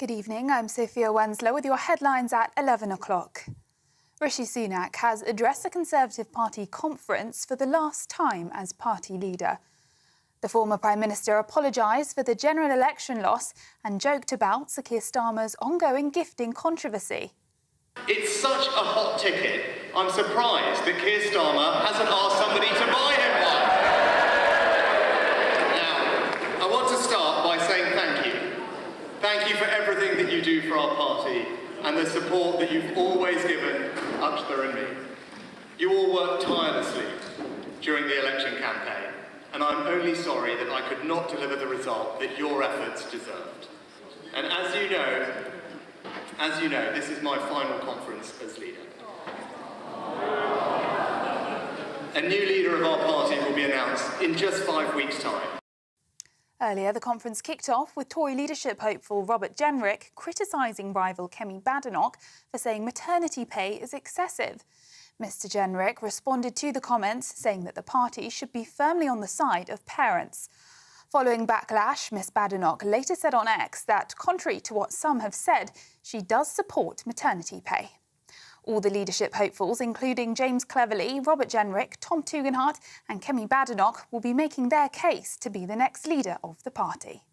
Good evening, I'm Sophia Wenslow with your headlines at 11 o'clock. Rishi Sunak has addressed the Conservative Party conference for the last time as party leader. The former Prime Minister apologised for the general election loss and joked about Sir Keir Starmer's ongoing gifting controversy. It's such a hot ticket, I'm surprised that Keir Starmer hasn't asked somebody to buy him one. Now, I want to start by saying thank you. Thank you for everything that you do for our party and the support that you've always given Akshar and me. You all worked tirelessly during the election campaign, and I'm only sorry that I could not deliver the result that your efforts deserved. And as you know, this is my final conference as leader. A new leader of our party will be announced in just 5 weeks' time. Earlier, the conference kicked off with Tory leadership hopeful Robert Jenrick criticising rival Kemi Badenoch for saying maternity pay is excessive. Mr Jenrick responded to the comments, saying that the party should be firmly on the side of parents. Following backlash, Miss Badenoch later said on X that, contrary to what some have said, she does support maternity pay. All the leadership hopefuls, including James Cleverly, Robert Jenrick, Tom Tugendhat and Kemi Badenoch, will be making their case to be the next leader of the party.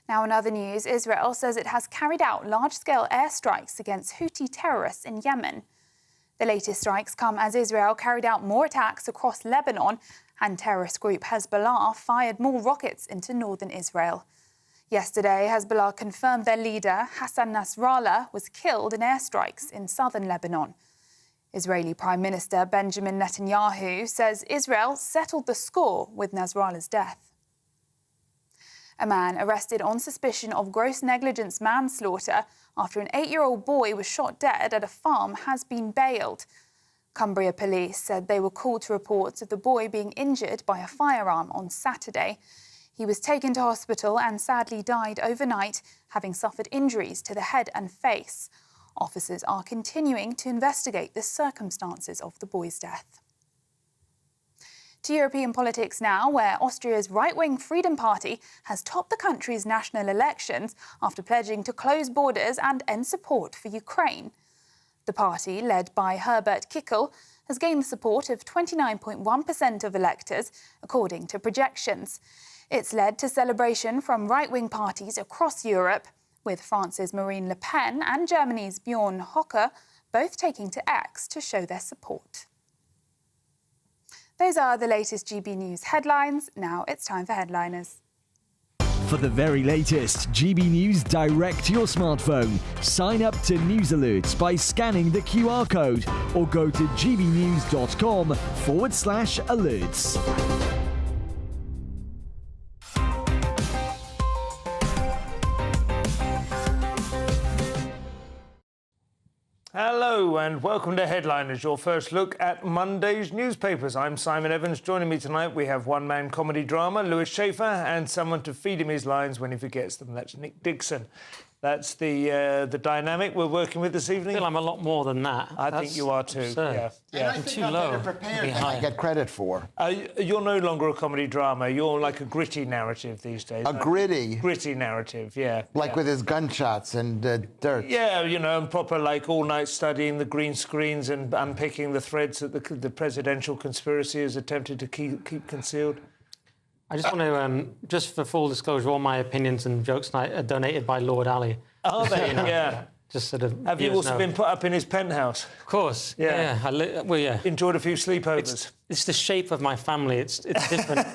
Now, in other news, Israel says it has carried out large-scale airstrikes against Houthi terrorists in Yemen. The latest strikes come as Israel carried out more attacks across Lebanon and terrorist group Hezbollah fired more rockets into northern Israel. Yesterday, Hezbollah confirmed their leader, Hassan Nasrallah, was killed in airstrikes in southern Lebanon. Israeli Prime Minister Benjamin Netanyahu says Israel settled the score with Nasrallah's death. A man arrested on suspicion of gross negligence manslaughter after an 8-year-old boy was shot dead at a farm has been bailed. Cumbria police said they were called to reports of the boy being injured by a firearm on Saturday. He was taken to hospital and sadly died overnight, having suffered injuries to the head and face. Officers are continuing to investigate the circumstances of the boy's death. To European politics now, where Austria's right-wing Freedom Party has topped the country's national elections after pledging to close borders and end support for Ukraine. The party, led by Herbert Kickl, has gained the support of 29.1% of electors, according to projections. It's led to celebration from right-wing parties across Europe, with France's Marine Le Pen and Germany's Björn Höcke both taking to X to show their support. Those are the latest GB News headlines. Now it's time for Headliners. For the very latest GB News direct to your smartphone, sign up to News Alerts by scanning the QR code or go to gbnews.com/alerts. Hello and welcome to Headliners, your first look at Monday's newspapers. I'm Simon Evans. Joining me tonight, we have one-man comedy drama, Lewis Schaefer, and someone to feed him his lines when he forgets them. That's Nick Dixon. That's the dynamic we're working with this evening. I feel I'm a lot more than that. I think you are too. Absurd. Yeah. I'm too low. Prepared than I get credit for. You're no longer a comedy drama. You're like a gritty narrative these days. Gritty narrative, yeah. Like with his gunshots and dirt. Yeah, you know, and proper like all night studying the green screens and unpicking the threads that the presidential conspiracy has attempted to keep concealed. I just want to, just for full disclosure, all my opinions and jokes tonight are donated by Lord Ali. Are they? Yeah. Just sort of. Have you also been put up in his penthouse? Of course. Yeah. Yeah. Enjoyed a few sleepovers. It's the shape of my family. It's different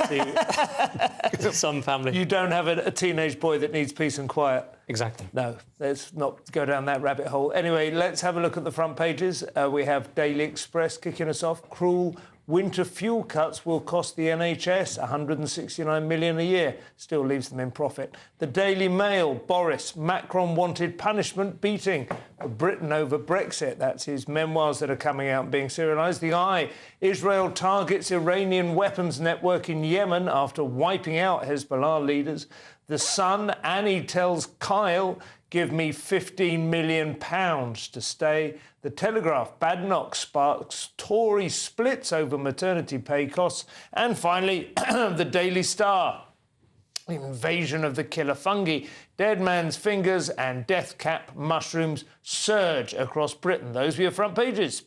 to some family. You don't have a teenage boy that needs peace and quiet. Exactly. No, let's not go down that rabbit hole. Anyway, let's have a look at the front pages. We have Daily Express kicking us off. Cruel winter fuel cuts will cost the NHS £169 million a year. Still leaves them in profit. The Daily Mail, Boris, Macron wanted punishment beating for Britain over Brexit. That's his memoirs that are coming out and being serialised. The Eye, Israel targets Iranian weapons network in Yemen after wiping out Hezbollah leaders. The Sun, Annie tells Kyle, give me £15 million to stay. The Telegraph, Badenoch sparks Tory splits over maternity pay costs. And finally, the Daily Star. Invasion of the killer fungi. Dead man's fingers and death cap mushrooms surge across Britain. Those were your front pages.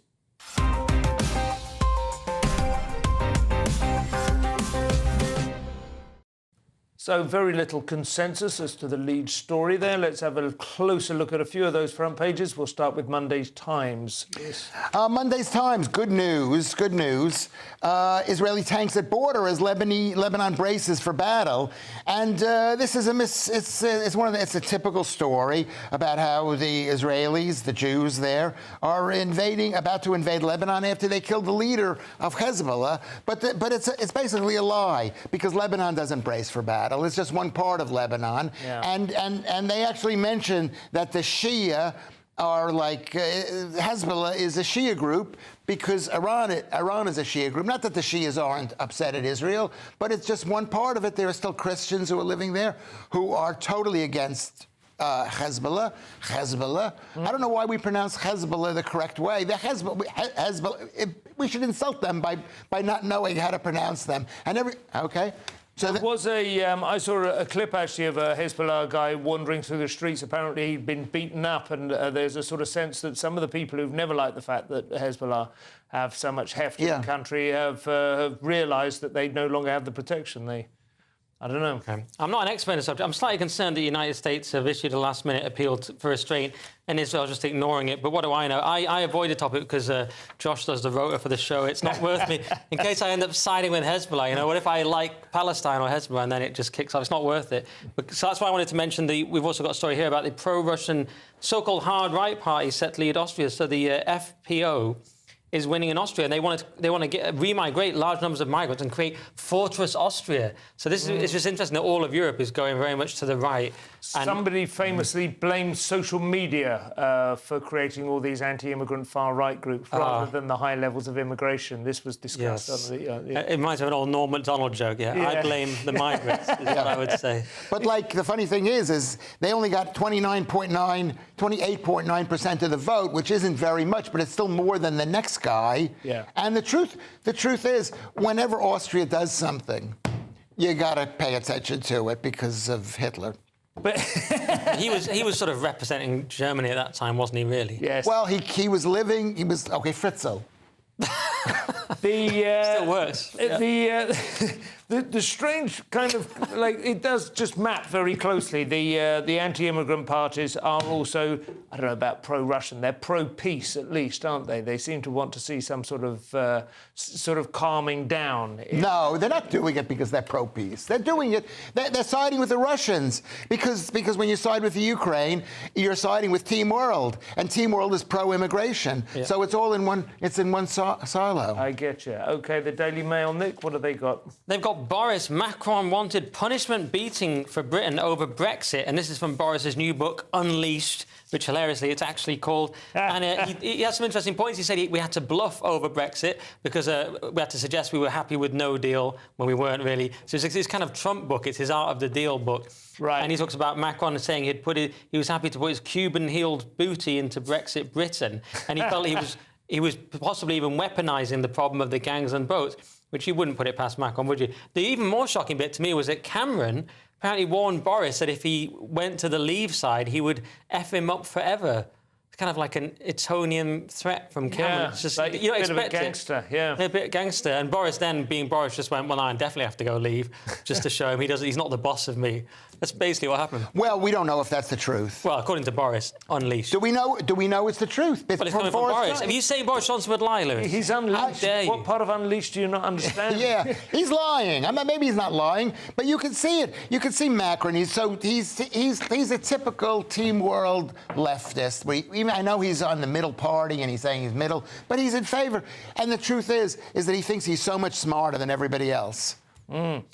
So very little consensus as to the lead story there. Let's have a closer look at a few of those front pages. We'll start with Monday's Times. Yes. Monday's Times, good news, good news. Israeli tanks at border as Lebanon braces for battle. And this is it's a typical story about how the Israelis, the Jews there, are about to invade Lebanon after they killed the leader of Hezbollah. But it's basically a lie, because Lebanon doesn't brace for battle. It's just one part of Lebanon. Yeah. And they actually mention that the Shia are like Hezbollah is a Shia group because Iran is a Shia group. Not that the Shias aren't upset at Israel, but it's just one part of it. There are still Christians who are living there who are totally against Hezbollah. I don't know why we pronounce Hezbollah the correct way. The Hezbollah, we should insult them by not knowing how to pronounce them. Okay. So there was I saw a clip actually of a Hezbollah guy wandering through the streets. Apparently he'd been beaten up, and there's a sort of sense that some of the people who've never liked the fact that Hezbollah have so much heft in the country have realised that they no longer have the protection. I don't know. Okay. I'm not an expert in the subject. I'm slightly concerned that the United States have issued a last-minute appeal for restraint, and Israel just ignoring it. But what do I know? I avoid the topic because Josh does the rota for the show. It's not worth me. In case I end up siding with Hezbollah, what if I like Palestine or Hezbollah and then it just kicks off? It's not worth it. So that's why I wanted to mention we've also got a story here about the pro-Russian so-called hard right party set to lead Austria. So the FPO is winning in Austria, and they want to remigrate large numbers of migrants and create Fortress Austria. So this is it's just interesting that all of Europe is going very much to the right. Somebody famously blamed social media for creating all these anti-immigrant far-right groups rather than the high levels of immigration. This was discussed. Yes. It reminds me of an old Norm Macdonald joke. Yeah, I blame the migrants. Is what I would say. But the funny thing is they only got 28.9% of the vote, which isn't very much, but it's still more than the next guy. Yeah. And the truth is, whenever Austria does something, you got to pay attention to it because of Hitler. But he was sort of representing Germany at that time, wasn't he? Really? Yes. Well, he was Fritzl. Still works. The strange kind of it does just map very closely. The anti-immigrant parties are also, I don't know about pro-Russian, they're pro-peace at least, aren't they? They seem to want to see some sort of calming down. No, they're not doing it because they're pro-peace. They're doing it. They're siding with the Russians because when you side with the Ukraine, you're siding with Team World, and Team World is pro-immigration. Yeah. So it's all in one. It's in one silo. I get you. Okay, the Daily Mail, Nick. What have they got? They've got Boris. Macron wanted punishment beating for Britain over Brexit, and this is from Boris's new book, Unleashed, which hilariously it's actually called. And he has some interesting points. He said we had to bluff over Brexit because we had to suggest we were happy with no deal when we weren't really. So it's his kind of Trump book. It's his Art of the Deal book. Right. And he talks about Macron saying he was happy to put his Cuban-heeled booty into Brexit Britain, and he felt he was possibly even weaponising the problem of the gangs and boats, which you wouldn't put it past Macron, would you? The even more shocking bit to me was that Cameron apparently warned Boris that if he went to the Leave side, he would F him up forever. It's kind of like an Etonian threat from Cameron. Yeah, it's just, like you don't a bit expect of a gangster, a bit gangster. And Boris then, being Boris, just went, well, I definitely have to go leave, just to show him he's not the boss of me. That's basically what happened. Well, we don't know if that's the truth. Well, according to Boris, Unleashed. Do we know it's the truth? Well, it's coming from Boris. If you say Boris Johnson would lie, Lewis. He's unleashed. What part of Unleashed do you not understand? Yeah, he's lying. Maybe he's not lying, but you can see it. You can see Macron. He's a typical Team World leftist. I know he's on the middle party and he's saying he's middle, but he's in favor. And the truth is that he thinks he's so much smarter than everybody else. And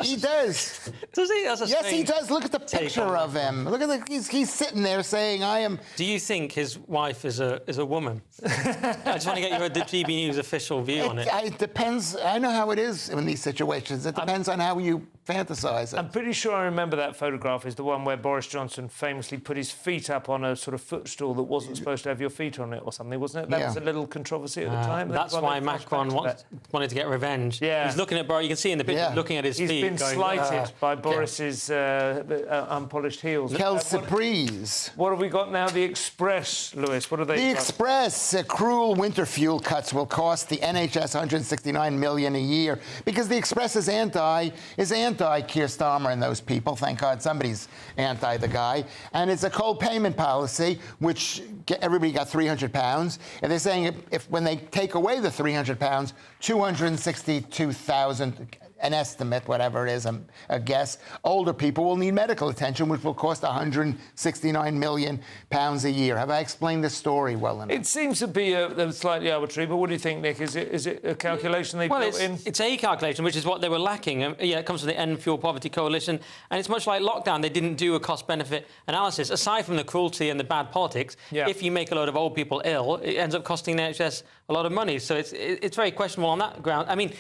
he does. Does he? Yes, he does. Look at the picture of him. Look at he's sitting there saying, "I am." Do you think his wife is a woman? I just want to get the GB News official view on it. It depends. I know how it is in these situations. It depends on how you fantasize it. I'm pretty sure I remember that photograph is the one where Boris Johnson famously put his feet up on a sort of footstool that wasn't supposed to have your feet on it or something, wasn't it? That was a little controversy at the time. That's why Macron wanted to get revenge. Yeah. He's looking at Boris. You can see in the picture, looking at his feet. He's been going, slighted by Boris's unpolished heels. Quelle surprise. What have we got now? The Express, Lewis. What are they? The Express, cruel winter fuel cuts will cost the NHS 169 million a year because the Express is anti Keir Starmer and those people. Thank God somebody's anti the guy. And it's a co-payment policy, which everybody got £300. And they're saying if when they take away the £300, 262,000, an estimate, whatever it is, a guess, older people will need medical attention, which will cost £169 million a year. Have I explained the story well enough? It seems to be slightly arbitrary, but what do you think, Nick? Is it a calculation they built in? It's a calculation, which is what they were lacking. It comes from the End Fuel Poverty Coalition, and it's much like lockdown. They didn't do a cost-benefit analysis. Aside from the cruelty and the bad politics, if you make a load of old people ill, it ends up costing the NHS a lot of money. So it's very questionable on that ground. I mean,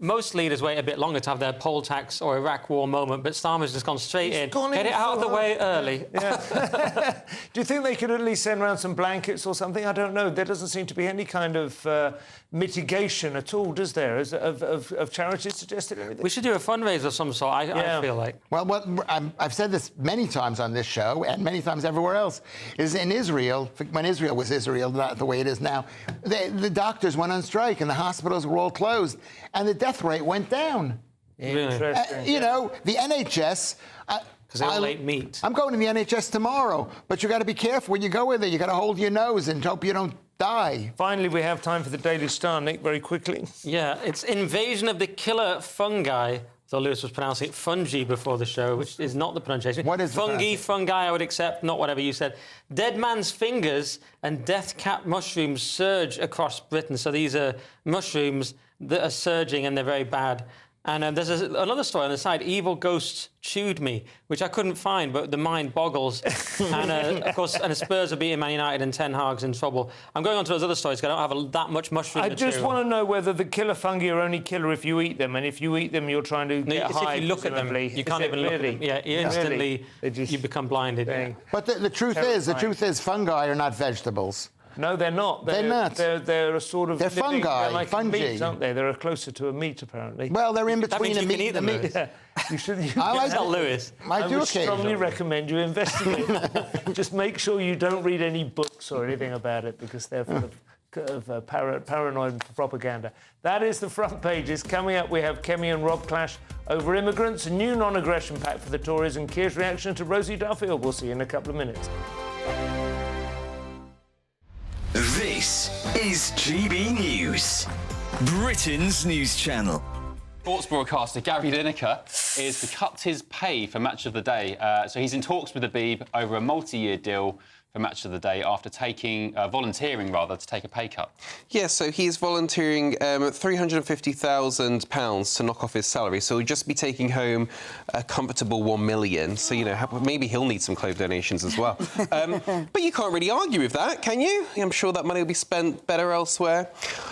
most leaders wait a bit longer to have their poll tax or Iraq war moment, but Starmer's just gone straight in. Get it out of the way early. Yeah. Do you think they could at least send around some blankets or something? I don't know. There doesn't seem to be any kind of mitigation at all, does there, of charities suggested anything? We should do a fundraiser of some sort, I feel like. Well, I've said this many times on this show and many times everywhere else, is in Israel, when Israel was Israel, not the way it is now, the doctors went on strike and the hospitals were all closed and the death rate went down. Interesting. You know, the NHS... Because they all ate meat. I'm going to the NHS tomorrow, but you got to be careful when you go in there. You got to hold your nose and hope you don't die. Finally, we have time for the Daily Star, Nick, very quickly. Yeah, it's invasion of the killer fungi. So Lewis was pronouncing it fungi before the show, which is not the pronunciation. What is fungi, I would accept, not whatever you said. Dead man's fingers and death cap mushrooms surge across Britain. So these are mushrooms that are surging and they're very bad. And there's another story on the side, Evil Ghosts Chewed Me, which I couldn't find, but the mind boggles. And, of course, and Spurs are beating Man United and Ten Hag's in trouble. I'm going on to those other stories because I don't have that much mushroom material. I just want to know whether the killer fungi are only killer if you eat them, and if you eat them, you're trying to get high, if you look at them, you can't even look at them. Yeah, instantly you become blinded. Yeah. But the truth is, fungi are not vegetables. No, they're not. They're not. They're a sort of... They're fungi, they're like fungi. Meat, aren't they? They're closer to a meat, apparently. Well, they're in between a meat and meat. Yeah. You should... Tell Lewis. I would strongly recommend you investigate. Just make sure you don't read any books or anything about it, because they're full of paranoid propaganda. That is the front pages. Coming up, we have Kemi and Rob clash over immigrants, a new non-aggression pact for the Tories, and Keir's reaction to Rosie Duffield. We'll see you in a couple of minutes. This is GB News, Britain's news channel. Sports broadcaster Gary Lineker is to cut his pay for Match of the Day. So he's in talks with the Beeb over a multi-year deal for Match of the Day after volunteering to take a pay cut. Yeah, so he's volunteering £350,000 to knock off his salary. So he'll just be taking home a comfortable £1 million. So, you know, maybe he'll need some clothes donations as well. But you can't really argue with that, can you? I'm sure that money will be spent better elsewhere.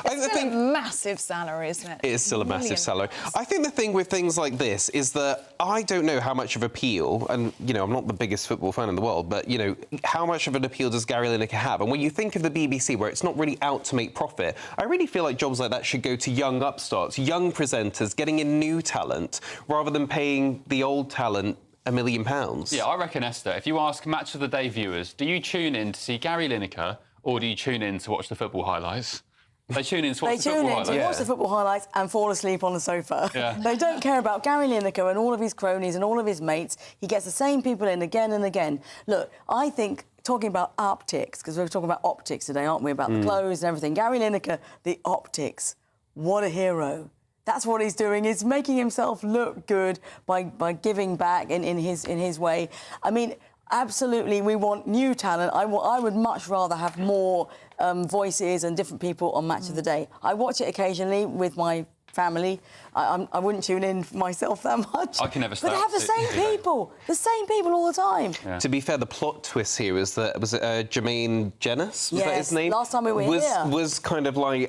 It's still a massive salary, isn't it? It is still a massive salary. I think the thing with things like this is that I don't know how much of appeal, and, you know, I'm not the biggest football fan in the world, but, you know, how much of an appeal does Gary Lineker have? And when you think of the BBC, where it's not really out to make profit, I really feel like jobs like that should go to young upstarts, young presenters, getting in new talent, rather than paying the old talent £1 million. Yeah, I reckon, Esther, if you ask Match of the Day viewers, do you tune in to see Gary Lineker or do you tune in to watch the football highlights? They tune in to watch the football highlights. watch the football highlights and fall asleep on the sofa. Yeah. They don't care about Gary Lineker and all of his cronies and all of his mates. He gets the same people in again and again. Look, I think, talking about optics, because we're talking about optics today, aren't we, about the clothes and everything. Gary Lineker, the optics, what a hero. That's what he's doing. He's making himself look good by giving back in his way. I mean, absolutely, we want new talent. I would much rather have more voices and different people on Match of the Day. I watch it occasionally with my family. I wouldn't tune in myself that much. I can never But they have the same people all the time. Yeah. To be fair, the plot twist here is that was it Jermaine Jenas? Was that his name? Last time we were here. Was kind of like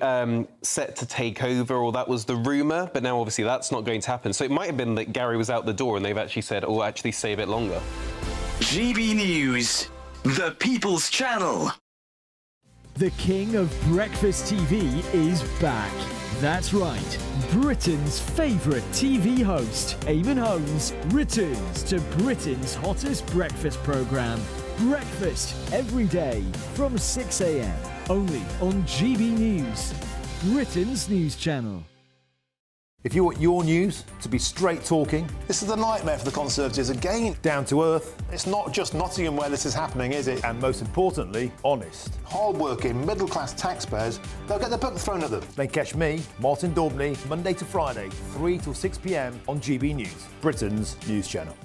set to take over, or that was the rumour. But now obviously that's not going to happen. So it might have been that Gary was out the door, and they've actually said, "Oh, actually, stay a bit longer." GB News, the People's Channel. The king of breakfast TV is back. That's right. Britain's favourite TV host, Eamon Holmes, returns to Britain's hottest breakfast programme. Breakfast every day from 6 a.m. Only on GB News, Britain's news channel. If you want your news to be straight talking, this is a nightmare for the Conservatives again. Down to earth. It's not just Nottingham where this is happening, is it? And most importantly, honest. Hard-working, middle-class taxpayers, they'll get their book thrown at them. Then catch me, Martin Daubney, Monday to Friday, 3 till 6 p.m. on GB News, Britain's news channel.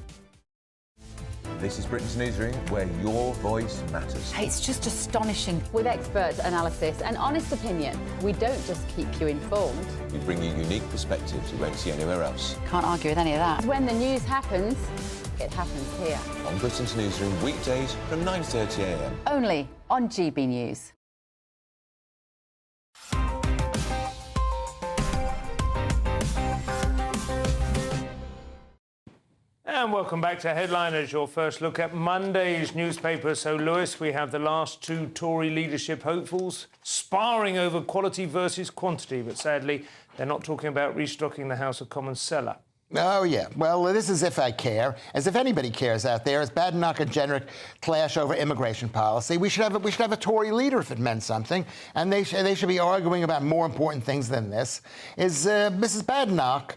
This is Britain's Newsroom, where your voice matters. It's just astonishing. With expert analysis and honest opinion, we don't just keep you informed. We bring you unique perspectives you won't see anywhere else. Can't argue with any of that. When the news happens, it happens here. On Britain's Newsroom, weekdays from 9:30 a.m. Only on GB News. And welcome back to Headliners, your first look at Monday's newspaper. So, Lewis, we have the last two Tory leadership hopefuls sparring over quality versus quantity, but sadly, they're not talking about restocking the House of Commons cellar. Oh, yeah. Well, this is if I care. As if anybody cares out there. As Badenoch and Jenrick clash over immigration policy, we should have a Tory leader if it meant something, and they should be arguing about more important things than this. Is Mrs. Badenoch,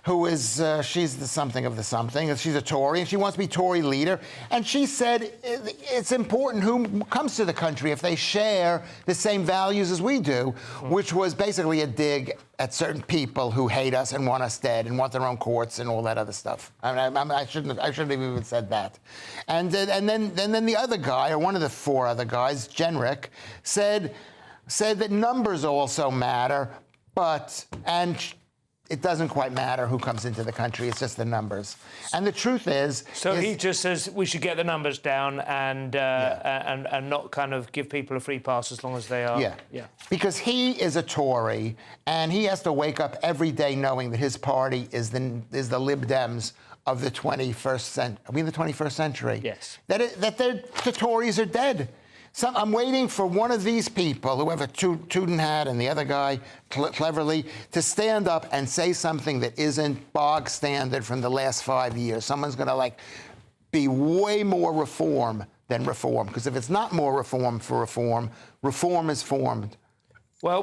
who is, she's the something of the something. She's a Tory, and she wants to be Tory leader. And she said it's important who comes to the country if they share the same values as we do, which was basically a dig at certain people who hate us and want us dead and want their own courts and all that other stuff. I shouldn't have even said that. And then the other guy, or one of the four other guys, Jenrick, said that numbers also matter, and it doesn't quite matter who comes into the country. It's just the numbers. And the truth is... So he just says we should get the numbers down and not kind of give people a free pass as long as they are... Yeah. Because he is a Tory, and he has to wake up every day knowing that his party is the Lib Dems of the 21st century. Are we in the 21st century? Yes. That the Tories are dead. I'm waiting for one of these people, whoever Tootin had and the other guy, cleverly, to stand up and say something that isn't bog standard from the last 5 years. Someone's going to, be way more reform than reform. Because if it's not more reform for reform, reform is formed. Well,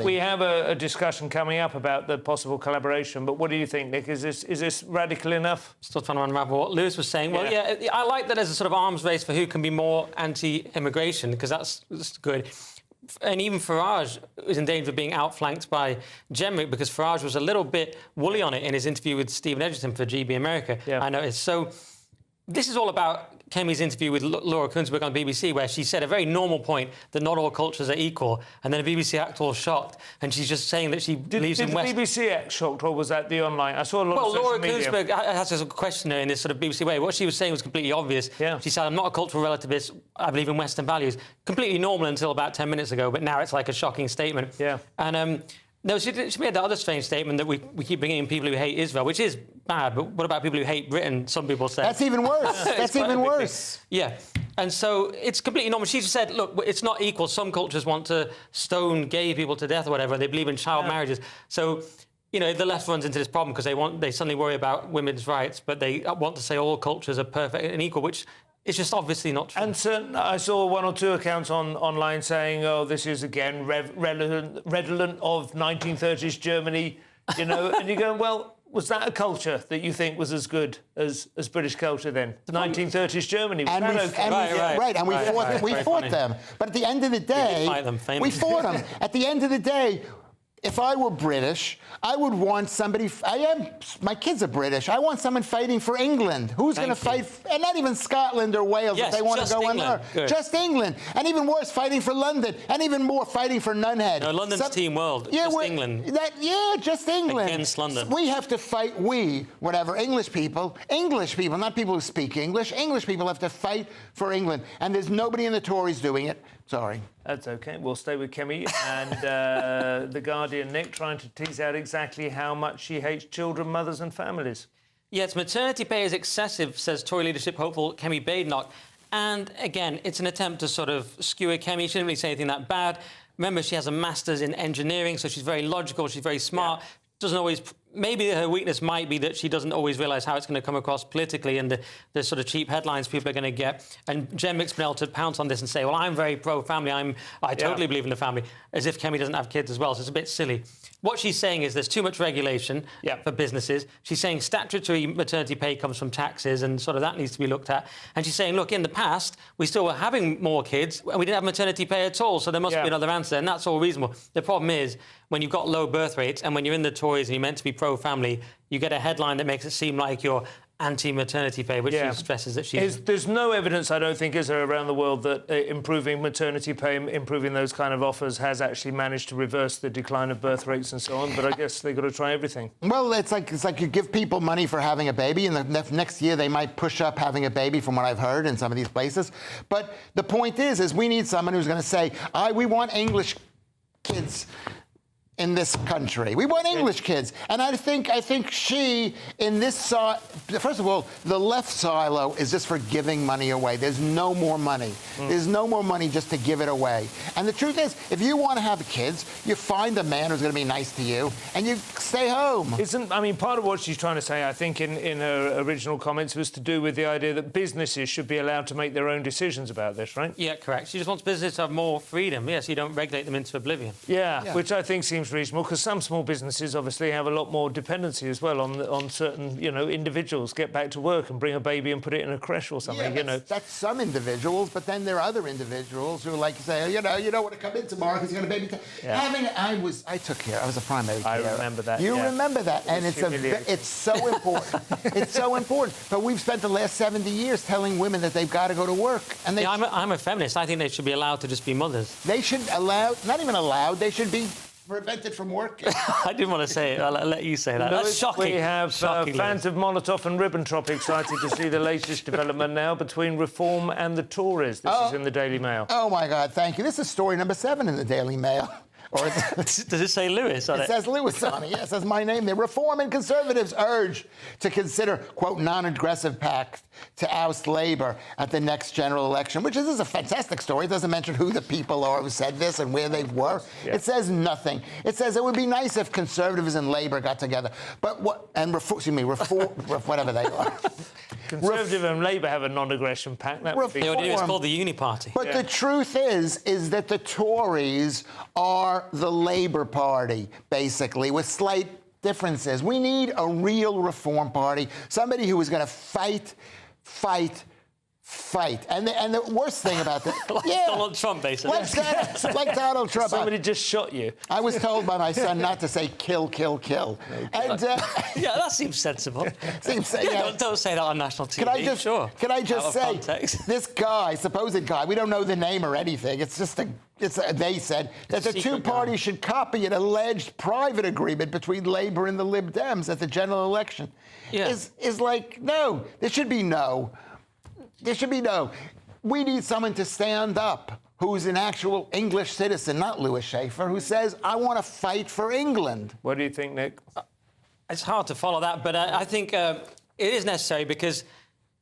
we have a discussion coming up about the possible collaboration, but what do you think, Nick? Is this radical enough? Still trying to unravel what Lewis was saying. Well, yeah, I like that there's a sort of arms race for who can be more anti-immigration, because that's good. And even Farage is in danger of being outflanked by Jenrick, because Farage was a little bit woolly on it in his interview with Stephen Edgerton for GB America. Yeah. I noticed. So this is all about Kemi's interview with Laura Kuenssberg on BBC, where she said a very normal point that not all cultures are equal, and then a BBC actor was shocked, and she's just saying that she believes in West... Did the BBC act shocked, or was that the online? I saw a lot of social media. Well, Laura Kuenssberg has a question her in this sort of BBC way. What she was saying was completely obvious. Yeah. She said, I'm not a cultural relativist, I believe in Western values. Completely normal until about 10 minutes ago, but now it's like a shocking statement. Yeah. And... No, she made that other strange statement that we keep bringing in people who hate Israel, which is bad, but what about people who hate Britain, some people say? That's even worse. That's even worse. Yeah. And so it's completely normal. She just said, look, it's not equal. Some cultures want to stone gay people to death or whatever. They believe in child marriages. So, you know, the left runs into this problem because they suddenly worry about women's rights, but they want to say all cultures are perfect and equal, which... It's just obviously not true. And I saw one or two accounts online saying, oh, this is, again, redolent of 1930s Germany, you know, and you go, well, was that a culture that you think was as good as British culture then? 1930s Germany, was that okay? Right, and we fought them. But at the end of the day... We did fight them, famously. We fought them. At the end of the day... if I were British, I would want somebody. My kids are British. I want someone fighting for England. Who's going to fight? And not even Scotland or Wales if they want to go in there. Just England. And even worse, fighting for London. And even more, fighting for Nunhead. No, London's Team World. Yeah, just England. Just England. Against London. We have to fight. English people, not people who speak English. English people have to fight for England. And there's nobody in the Tories doing it. Sorry. That's OK. We'll stay with Kemi and The Guardian, Nick, trying to tease out exactly how much she hates children, mothers and families. Yes, maternity pay is excessive, says Tory leadership hopeful Kemi Badenoch. And, again, it's an attempt to sort of skewer Kemi. She didn't really say anything that bad. Remember, she has a master's in engineering, so she's very logical, she's very smart. Yeah. Doesn't always... Maybe her weakness might be that she doesn't always realise how it's going to come across politically and the sort of cheap headlines people are going to get. And Jenrick's been able to pounce on this and say, well, I'm very pro-family, I totally believe in the family, as if Kemi doesn't have kids as well, so it's a bit silly. What she's saying is there's too much regulation for businesses. She's saying statutory maternity pay comes from taxes and sort of that needs to be looked at. And she's saying, look, in the past, we still were having more kids and we didn't have maternity pay at all, so there must be another answer, and that's all reasonable. The problem is, when you've got low birth rates and when you're in the Tories and you're meant to be pro-family, you get a headline that makes it seem like you're anti-maternity pay, which she stresses that she's... There's no evidence, I don't think, is there, around the world that improving maternity pay, improving those kind of offers has actually managed to reverse the decline of birth rates and so on, but I guess they've got to try everything. Well, it's like you give people money for having a baby, and the next year they might push up having a baby, from what I've heard in some of these places. But the point is we need someone who's going to say, we want English kids in this country. We want English kids. And I think she, in this side, first of all, the left silo is just for giving money away. There's no more money. There's no more money just to give it away. And the truth is, if you want to have kids, you find a man who's going to be nice to you, and you stay home. Part of what she's trying to say, I think, in her original comments was to do with the idea that businesses should be allowed to make their own decisions about this, right? Yeah, correct. She just wants businesses to have more freedom, so you don't regulate them into oblivion. Yeah, which I think seems reasonable, because some small businesses obviously have a lot more dependency as well on certain, individuals. Get back to work and bring a baby and put it in a creche or something, That's some individuals, but then there are other individuals who like say, you don't want to come in tomorrow because you're going to baby. I was a primary care. I remember that. You remember that, and it's so important. It's so important. But we've spent the last 70 years telling women that they've got to go to work, and I'm a feminist. I think they should be allowed to just be mothers. They should not even allowed. They should be prevented from working. I didn't want to say it. I'll let you say that. That's shocking. We have fans of Molotov and Ribbentrop excited to see the latest development now between Reform and the Tories. This is in the Daily Mail. Oh, my God, thank you. This is story number 7 in the Daily Mail. Does it say Lewis on it? It says Lewis on it, yes, that's my name. The Reform and Conservatives urge to consider, quote, non-aggressive pact to oust Labour at the next general election, which is a fantastic story. It doesn't mention who the people are who said this and where they were. Yeah. It says nothing. It says it would be nice if Conservatives and Labour got together. But Reform, whatever they are. Conservative and Labour have a non-aggression pact. That would be... It's called the Uni Party. But the truth is that the Tories are the Labour Party, basically, with slight differences. We need a real Reform Party, somebody who is going to fight. And the worst thing about that... Donald Trump, basically. Like Donald Trump. Somebody just shot you. I was told by my son not to say kill, kill, kill. And, yeah, that seems sensible. Don't say that on national TV. Can I just say, this guy, supposed guy, we don't know the name or anything. It's just they said that the two parties should copy an alleged private agreement between Labour and the Lib Dems at the general election. Yeah. Is like, no. There should be no. We need someone to stand up who's an actual English citizen, not Louis Schaefer, who says, I want to fight for England. What do you think, Nick? It's hard to follow that, but I think it is necessary, because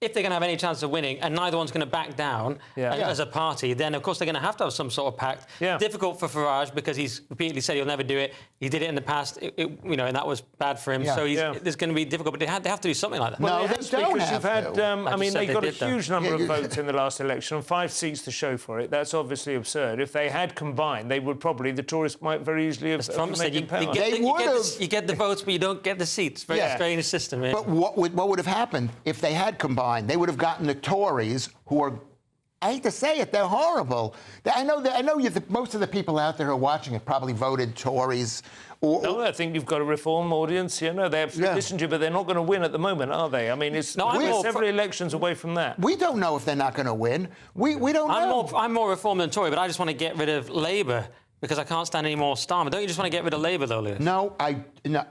if they're going to have any chance of winning and neither one's going to back down as a party, then, of course, they're going to have some sort of pact. Yeah. Difficult for Farage, because he's repeatedly said he'll never do it. He did it in the past, and that was bad for him. Yeah. So it's going to be difficult, but they have to do something like that. Well, they don't have to. They got a huge number of votes in the last election, 5 seats to show for it. That's obviously absurd. If they had combined, the Tories might very easily have... As Trump said, you get the votes, but you don't get the seats. Very strange system. But what would have happened if they had combined? They would have gotten the Tories, who are I hate to say it, they're horrible. I know most of the people out there who are watching it probably voted Tories. No, I think you've got a reform audience. You know, they have to listen to you, but they're not going to win at the moment, are they? I mean, we're several elections away from that. We don't know if they're not going to win. We don't know. I'm more reform than Tory, but I just want to get rid of Labour because I can't stand any more Starmer. Don't you just want to get rid of Labour, though, Lewis? No,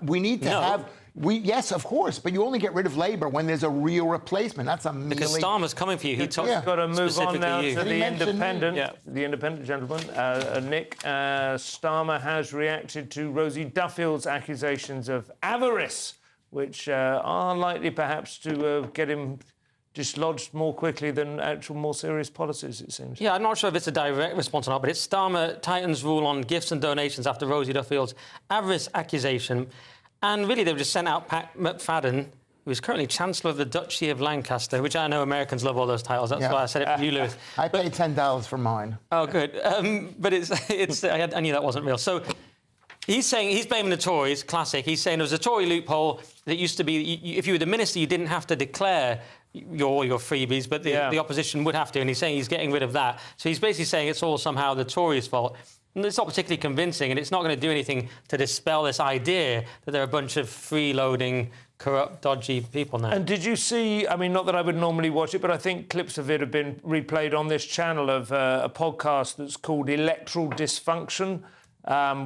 we need to have... yes, of course, but you only get rid of Labour when there's a real replacement. That's a because Starmer's coming for you. He told got to move on now to the Independent. Yeah. The Independent gentleman, Nick Starmer has reacted to Rosie Duffield's accusations of avarice, which are likely perhaps to get him dislodged more quickly than actual more serious policies, it seems. Yeah, I'm not sure if it's a direct response or not, but it's Starmer tightens rule on gifts and donations after Rosie Duffield's avarice accusation. And really, they've just sent out Pat McFadden, who is currently Chancellor of the Duchy of Lancaster, which I know Americans love all those titles. That's why I said it for you, Lewis. I paid $10 for mine. Oh, good. But I knew that wasn't real. So he's blaming the Tories, classic. He's saying there was a Tory loophole that used to be, if you were the minister, you didn't have to declare your freebies, but the opposition would have to. And he's saying he's getting rid of that. So he's basically saying it's all somehow the Tories' fault. And it's not particularly convincing, and it's not going to do anything to dispel this idea that they're a bunch of freeloading, corrupt, dodgy people now. And did you see, I mean, not that I would normally watch it, but I think clips of it have been replayed on this channel of a podcast that's called Electoral Dysfunction,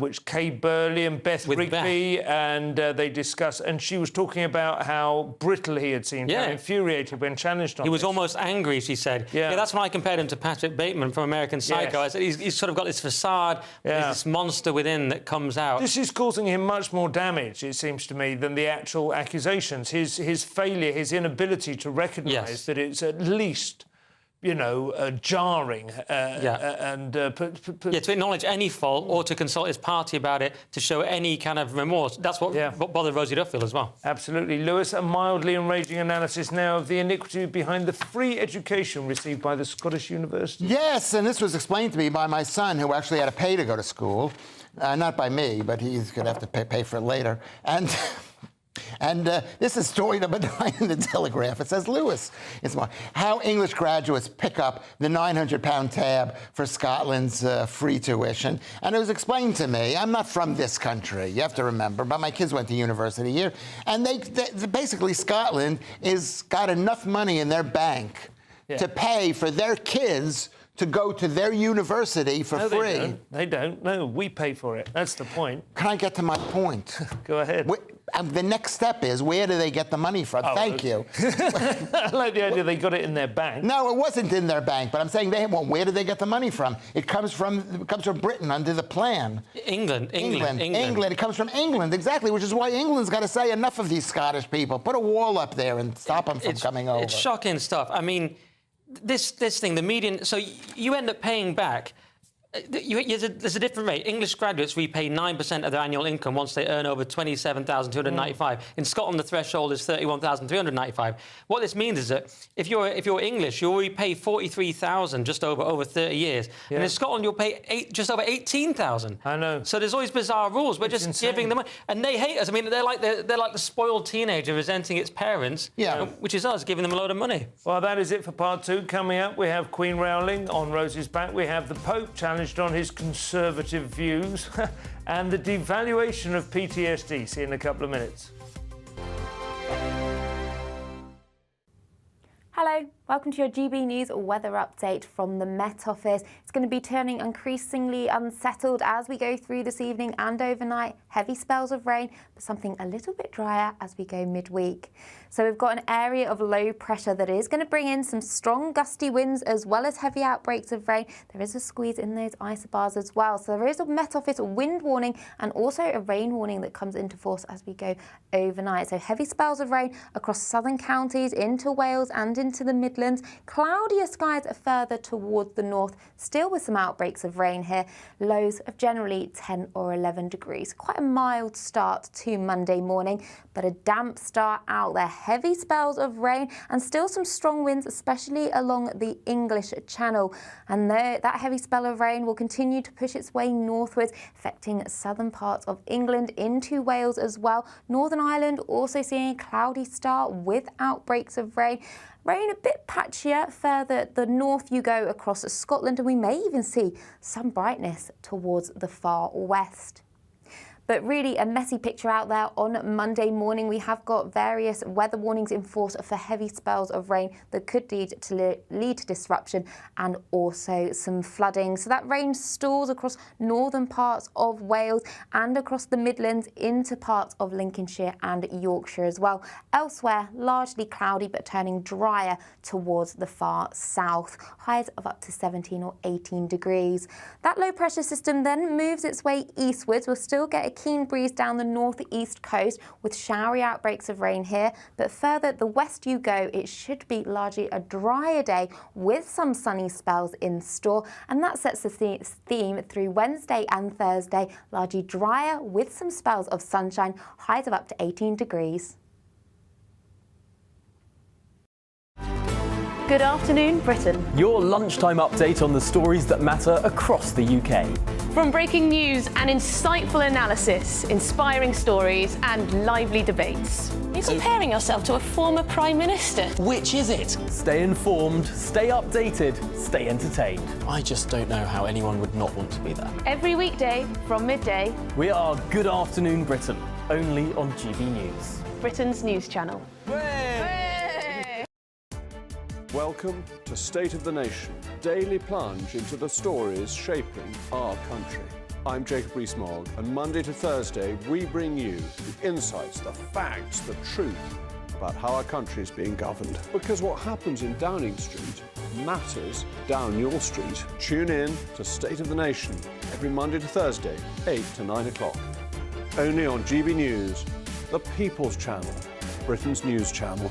which Kay Burley and Beth Rigby, and they discuss, and she was talking about how brittle he had seemed, how infuriated when challenged on He was almost angry, she said. Yeah, that's when I compared him to Patrick Bateman from American Psycho. I said he's sort of got this facade, there's this monster within that comes out. This is causing him much more damage, it seems to me, than the actual accusations. His failure, his inability to recognise that it's at least... jarring. To acknowledge any fault or to consult his party about it, to show any kind of remorse. That's what bothered Rosie Duffield as well. Absolutely. Lewis, a mildly enraging analysis now of the iniquity behind the free education received by the Scottish University. Yes, and this was explained to me by my son, who actually had to pay to go to school. Not by me, but he's going to have to pay for it later. And this is story number 9 in the Telegraph. It says, Lewis, how English graduates pick up the £900 tab for Scotland's free tuition. And it was explained to me, I'm not from this country, you have to remember, but my kids went to university here. And they basically, Scotland has got enough money in their bank to pay for their kids to go to their university for free. They don't. No, we pay for it. That's the point. Can I get to my point? Go ahead. The next step is, where do they get the money from? Thank you. I like the idea they got it in their bank. No, it wasn't in their bank, but I'm saying where do they get the money from? It comes from Britain under the plan. England. It comes from England, exactly, which is why England's got to say enough of these Scottish people. Put a wall up there and stop them from coming over. It's shocking stuff. I mean, this thing, the median... So you end up paying back... There's a different rate. English graduates repay 9% of their annual income once they earn over $27,295. In Scotland, the threshold is $31,395. What this means is that if you're English, you'll repay $43,000 just over 30 years. And in Scotland, you'll pay just over $18,000. I know. So there's all these bizarre rules. We're just giving them money, and they hate us. I mean, they're like the spoiled teenager resenting its parents. Which is us giving them a load of money. Well, that is it for part 2. Coming up, we have Queen Rowling on Rosie's back. We have the Pope challenged on his conservative views and the devaluation of PTSD. See you in a couple of minutes. Hello, welcome to your GB News weather update from the Met Office. It's going to be turning increasingly unsettled as we go through this evening and overnight. Heavy spells of rain, but something a little bit drier as we go midweek. So we've got an area of low pressure that is going to bring in some strong gusty winds as well as heavy outbreaks of rain. There is a squeeze in those isobars as well. So there is a Met Office wind warning and also a rain warning that comes into force as we go overnight. So heavy spells of rain across southern counties into Wales and into the Midlands. Cloudier skies further towards the north, still with some outbreaks of rain here. Lows of generally 10 or 11 degrees. Quite a mild start to Monday morning, but a damp start out there. Heavy spells of rain and still some strong winds, especially along the English Channel. And that heavy spell of rain will continue to push its way northwards, affecting southern parts of England into Wales as well. Northern Ireland also seeing a cloudy start with outbreaks of rain. Rain a bit patchier further the north you go across Scotland, and we may even see some brightness towards the far west. But really a messy picture out there on Monday morning. We have got various weather warnings in force for heavy spells of rain that could lead to disruption and also some flooding. So that rain stalls across northern parts of Wales and across the Midlands into parts of Lincolnshire and Yorkshire as well. Elsewhere, largely cloudy but turning drier towards the far south. Highs of up to 17 or 18 degrees. That low pressure system then moves its way eastwards. We'll still get a keen breeze down the northeast coast with showery outbreaks of rain here, but further the west you go, it should be largely a drier day with some sunny spells in store, and that sets the theme through Wednesday and Thursday, largely drier with some spells of sunshine, highs of up to 18 degrees. Good afternoon, Britain. Your lunchtime update on the stories that matter across the UK. From breaking news and insightful analysis, inspiring stories and lively debates. You're comparing yourself to a former Prime Minister. Which is it? Stay informed, stay updated, stay entertained. I just don't know how anyone would not want to be there. Every weekday from midday. We are Good Afternoon Britain, only on GB News. Britain's news channel. Welcome to State of the Nation, daily plunge into the stories shaping our country. I'm Jacob Rees-Mogg, and Monday to Thursday we bring you the insights, the facts, the truth about how our country is being governed. Because what happens in Downing Street matters down your street. Tune in to State of the Nation every Monday to Thursday, 8 to 9 o'clock. Only on GB News, the People's Channel, Britain's news channel.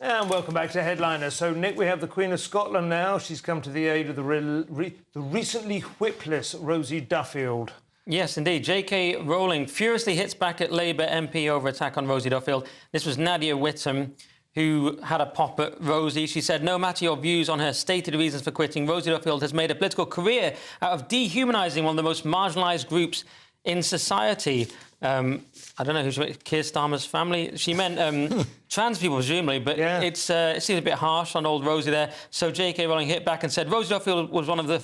And welcome back to Headliner. So, Nick, we have the Queen of Scotland now. She's come to the aid of the recently whipless Rosie Duffield. Yes, indeed. J.K. Rowling furiously hits back at Labour MP over attack on Rosie Duffield. This was Nadia Whittome, who had a pop at Rosie. She said, no matter your views on her stated reasons for quitting, Rosie Duffield has made a political career out of dehumanising one of the most marginalised groups in society. I don't know who's Keir Starmer's family. She meant trans people, presumably, but it seems a bit harsh on old Rosie there. So J.K. Rowling hit back and said Rosie Duffield was one of the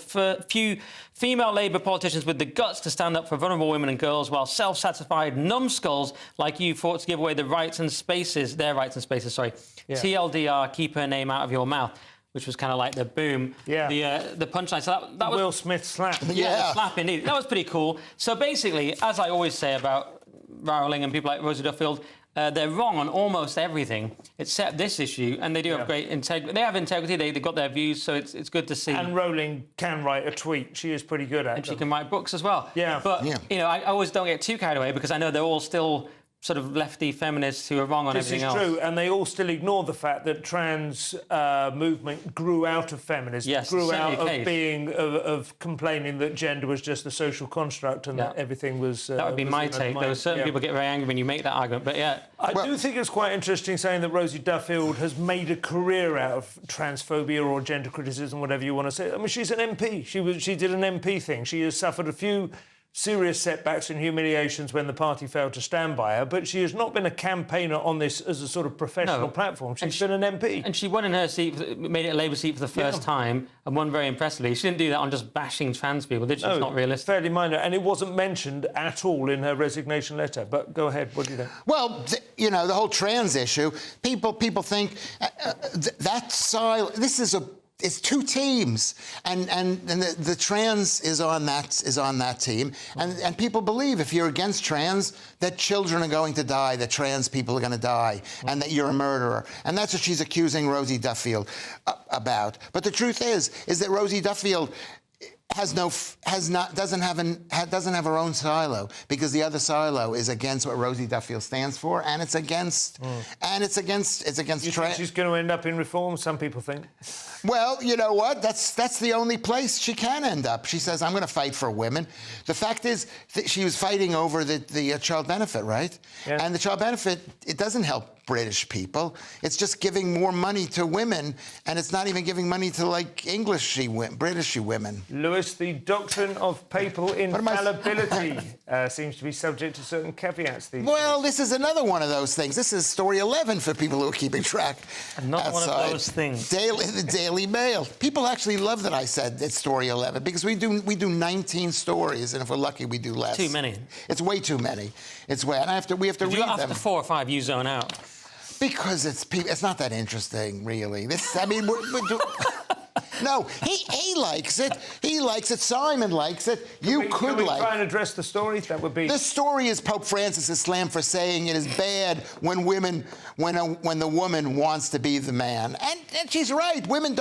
few female Labour politicians with the guts to stand up for vulnerable women and girls, while self-satisfied numbskulls like you fought to give away their rights and spaces. TLDR, keep her name out of your mouth. Which was kind of like the boom, the punchline. So that was Will Smith slap. The slap indeed. That was pretty cool. So basically, as I always say about Rowling and people like Rosie Duffield, they're wrong on almost everything except this issue, and they do have great integrity. They have integrity. They've got their views, so it's good to see. And Rowling can write a tweet. She is pretty good at it. And she can write books as well. Yeah. But you know, I always don't get too carried away because I know they're all still sort of lefty feminists who are wrong on everything else. This is true, and they all still ignore the fact that trans movement grew out of feminism, grew out of being of complaining that gender was just a social construct and that everything was. That would be my take. There were certain people get very angry when you make that argument, but I do think it's quite interesting saying that Rosie Duffield has made a career out of transphobia or gender criticism, whatever you want to say. I mean, she's an MP. She did an MP thing. She has suffered a few serious setbacks and humiliations when the party failed to stand by her, but she has not been a campaigner on this as a sort of professional platform. She's been an MP. And she won in her seat, made it a Labour seat for the first time, and won very impressively. She didn't do that on just bashing trans people, did she? No, it's not realistic. Fairly minor, and it wasn't mentioned at all in her resignation letter. But go ahead, what do you think? Well, you know, the whole trans issue, people think that silence. It's two teams, and the trans is on that team, and people believe if you're against trans that children are going to die, that trans people are going to die, and that you're a murderer, and that's what she's accusing Rosie Duffield about. But the truth is that Rosie Duffield doesn't have her own silo, because the other silo is against what Rosie Duffield stands for, and it's against You think she's going to end up in Reform? Some people think. Well, you know what? That's the only place she can end up. She says, "I'm going to fight for women." The fact is that she was fighting over the child benefit, right? Yeah. And the child benefit, it doesn't help British people. It's just giving more money to women, and it's not even giving money to, like, British women. Lewis, the doctrine of papal infallibility seems to be subject to certain caveats these Well, days. this is another one of those things. This is story 11 for people who are keeping track. Another one of those things. The Daily Mail. People actually love that I said it's story 11 because we do 19 stories, and if we're lucky, we do less. Too many. It's way too many. It's way, and we have to read them. After 4 or 5, you zone out. Because it's not that interesting, really. No, he likes it. He likes it. Simon likes it. You could like it. Try and address the story. That would be. The story is Pope Francis is slammed for saying it is bad when the woman wants to be the man, and she's right. Women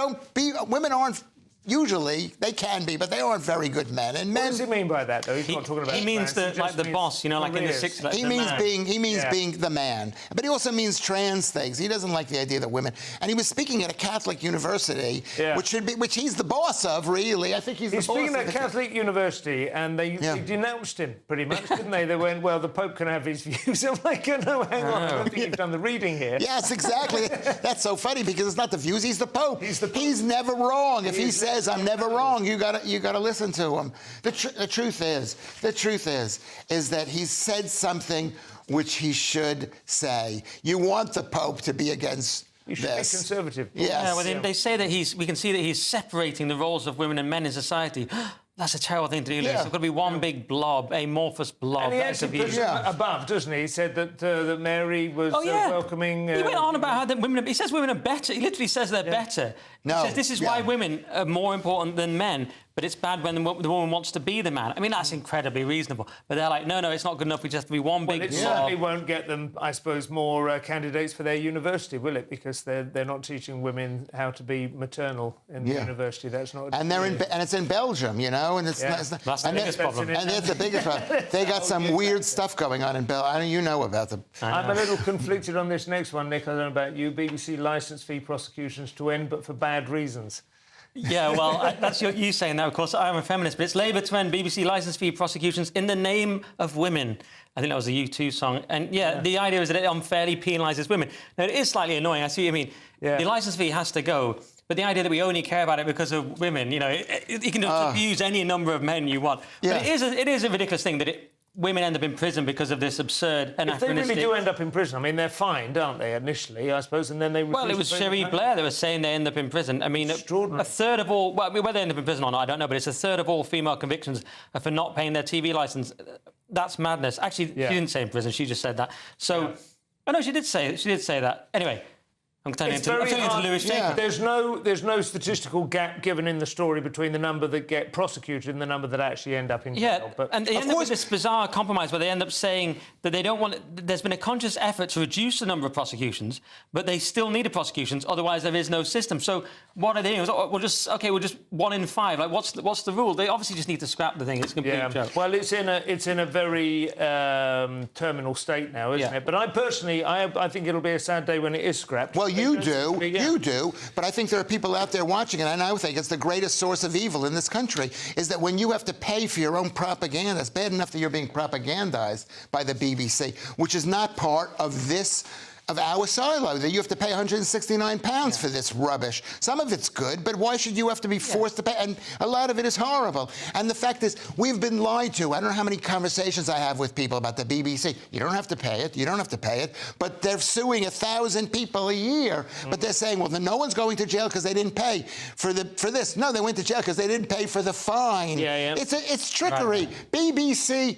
aren't. Usually, they can be, but they aren't very good men. And men. What does he mean by that, though? He's not talking about. He means the boss, you know, like in the 60s. Like He means being the man, but he also means trans things. He doesn't like the idea that women. And he was speaking at a Catholic university, which he's the boss of, really. I think he's the boss. He's speaking at Catholic university, and they denounced him pretty much, didn't they? They went, well, the Pope can have his views. I'm like, no, hang on, I don't think you've done the reading here. Yes, exactly. That's so funny because it's not the views. He's the Pope. He's never wrong. If he says I'm never wrong, you gotta listen to him. The truth is that he's said something which he should say. You want the Pope to be against You should be conservative. Yes. Yeah, well, they say that we can see that he's separating the roles of women and men in society. That's a terrible thing to do, Lewis. There's got to be one big blob, amorphous blob. And he actually put above, doesn't he? He said that Mary was welcoming... he went on about how that women... He says women are better. He literally says they're better. No. He says this is why women are more important than men, but it's bad when the woman wants to be the man. I mean, that's incredibly reasonable. But they're like, no, it's not good enough. We just have to be one big blob. It certainly won't get them, I suppose, more candidates for their university, will it? Because they're not teaching women how to be maternal in the university. That's not... And it's in Belgium, you know, and it's that's the biggest problem. And that's the biggest problem. They got some weird stuff going on in Belgium. You know about them. I'm a little conflicted on this next one, Nick. I don't know about you. BBC licence fee prosecutions to end, but for bad reasons. Yeah, well, that's you saying that, of course. I'm a feminist, but it's Labour to end BBC licence fee prosecutions in the name of women. I think that was a U2 song. And, the idea is that it unfairly penalises women. Now, it is slightly annoying. I see what you mean. The licence fee has to go. But the idea that we only care about it because of women, you know, you can abuse any number of men you want. But it is a ridiculous thing that women end up in prison because of this absurd anachronistic... If they really do end up in prison, I mean, they're fined, aren't they, initially, I suppose, and then they... Well, it was Sherry Blair that was saying they end up in prison. I mean, a third of all... Well, whether they end up in prison or not, I don't know, but it's a third of all female convictions are for not paying their TV licence. That's madness. Actually, she didn't say in prison, she just said that. So... Oh, no, she did say that. Anyway... I'm turning into Lewis Jacob. There's no statistical gap given in the story between the number that get prosecuted and the number that actually end up in jail. But and they end up with this bizarre compromise where they end up saying that they don't want... There's been a conscious effort to reduce the number of prosecutions, but they still need prosecutions, otherwise there is no system. So what are they doing? We'll just 1 in 5. Like, what's the rule? They obviously just need to scrap the thing. It's a complete joke. Well, it's in a very terminal state now, isn't it? But I personally, I think it'll be a sad day when it is scrapped. Well, you do, but I think there are people out there watching it, and I think it's the greatest source of evil in this country, is that when you have to pay for your own propaganda, it's bad enough that you're being propagandized by the BBC, which is not part of this... of our silo, that you have to pay £169 for this rubbish. Some of it's good, but why should you have to be forced to pay? And a lot of it is horrible. And the fact is, we've been lied to. I don't know how many conversations I have with people about the BBC. You don't have to pay it. You don't have to pay it. But they're suing 1,000 people a year. But they're saying, well, no one's going to jail because they didn't pay for this. No, they went to jail because they didn't pay for the fine. It's trickery. Right. BBC...